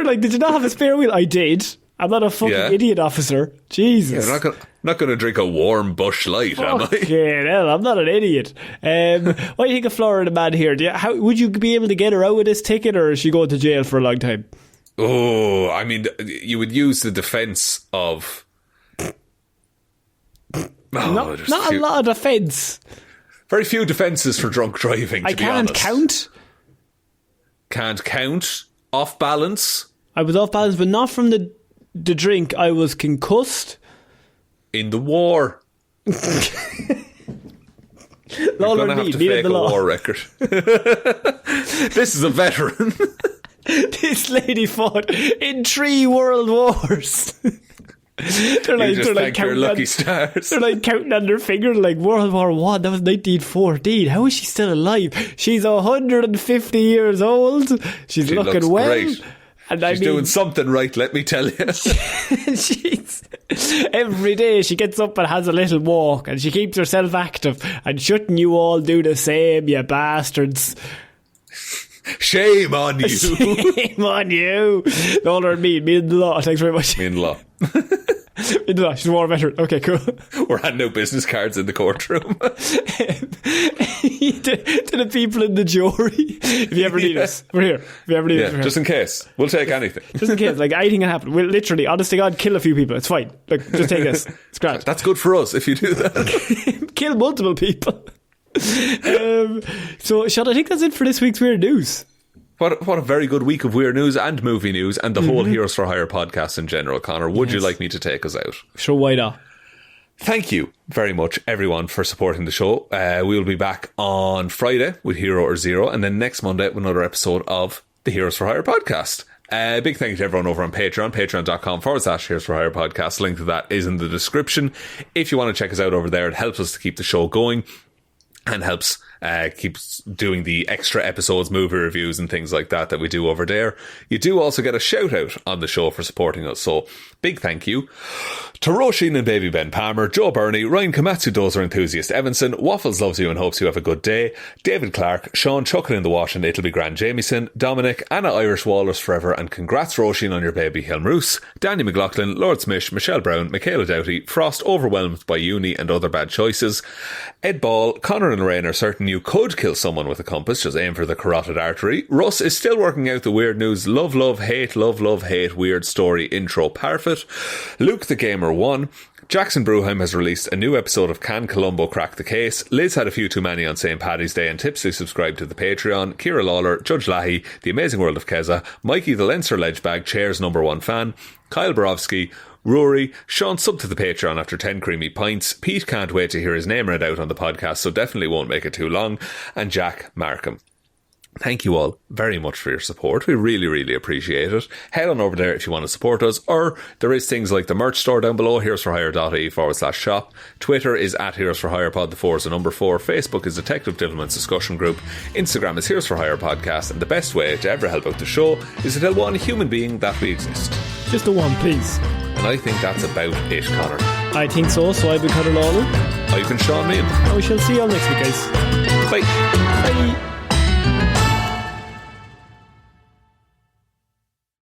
S1: like, did you not have a spare wheel? I did. I'm not a fucking idiot, officer. Jesus.
S2: Yeah, I'm not going to drink a warm Busch Light, am I?
S1: Okay, hell, I'm not an idiot. What do you think of Florida man here? How would you be able to get her out with this ticket, or is she going to jail for a long time?
S2: Oh, I mean, you would use the defence of...
S1: not a lot of defence.
S2: Very few defences for drunk driving, to be honest. Can't count. Off balance.
S1: I was off balance, but not from the drink. I was concussed.
S2: In the war. You're going to have to fake a war record. This is a veteran.
S1: This lady fought in 3 world wars. They're like
S2: counting your lucky stars.
S1: They're like counting on their finger, like World War One. That was 1914. How is she still alive? She's 150 years old. She looking well. Great.
S2: And she's doing something right, let me tell you.
S1: Every day she gets up and has a little walk and she keeps herself active. And shouldn't you all do the same, you bastards?
S2: Shame on you.
S1: Shame on you. No, Lord, me and the law. Thanks very much.
S2: Me and the law.
S1: Me and the law. She's a war veteran. Okay, cool.
S2: We're handing out business cards in the courtroom.
S1: to the people in the jury. If you ever need us, we're here. If you ever need us, we're here.
S2: Just in case. We'll take anything.
S1: Just in case. Like, anything can happen. We'll literally, honest to God, kill a few people. It's fine. Like, just take this. It's grand.
S2: That's good for us if you do that.
S1: Kill multiple people. So, Shaun, I think that's it for this week's Weird News.
S2: What a very good week of weird news and movie news and the whole Heroes for Hire podcast in general. Conor, would you like me to take us out?
S1: Sure, why not?
S2: Thank you very much, everyone, for supporting the show. We'll be back on Friday with Hero or Zero, and then next Monday with another episode of the Heroes for Hire podcast. Big thank you to everyone over on Patreon, patreon.com/Heroes for Hire podcast. Link to that is in the description. If you want to check us out over there, it helps us to keep the show going and helps keeps doing the extra episodes, movie reviews and things like that we do over there. You do also get a shout out on the show for supporting us. So big thank you to Róisín and Baby Ben Palmer, Joe Burney, Ryan Komatsu, Dozer, Enthusiast, Evanson, Waffles Loves you and hopes you have a good day, David Clarke, Shaun Chuck in the wash and it'll be grand, Jamieson, Dominic, Anna Irish Walrus Forever, and congrats Róisín on your baby, Hjelmroos, Danny McLaughlin, Lordsmish, Michelle Browne, Michaela Doughty, Frost overwhelmed by uni and other bad choices, Ed Ball, Conor and Lorraine are certain you could kill someone with a compass, just aim for the carotid artery. Russ is still working out the weird news, love, hate, weird story, intro-Parfitt. Luke the Gamer 1. Jackson Brueheim has released a new episode of Can Columbo Crack the Case. Liz had a few too many on St. Paddy's Day and tipsily subscribed to the Patreon. Ciara Lawler, Judge Lahey, The Amazing World of Keza, Mikey the Leinster Ledgebag, Chair's #1 fan, Kyle Borowski, Rory, Sean sub to the Patreon after 10 creamy pints, Pete can't wait to hear his name read out on the podcast, so definitely won't make it too long, and Jack Markham. Thank you all very much for your support. We really, really appreciate it. Head on over there if you want to support us, or there is things like the merch store down below, heroesforhire.ie/shop. Twitter is at Heroes for Hire Pod, the 4 is the number 4. Facebook is Detective Divilment's discussion group. Instagram is Heroes for Hire Podcast, and the best way to ever help out the show is to tell one human being that we exist.
S1: Just the one, please.
S2: And I think that's about it, Connor.
S1: I think so, so I've been Conor Lorraine.
S2: I've been Shaun Meehan.
S1: And we shall see you all next week, guys.
S2: Bye.
S1: Bye.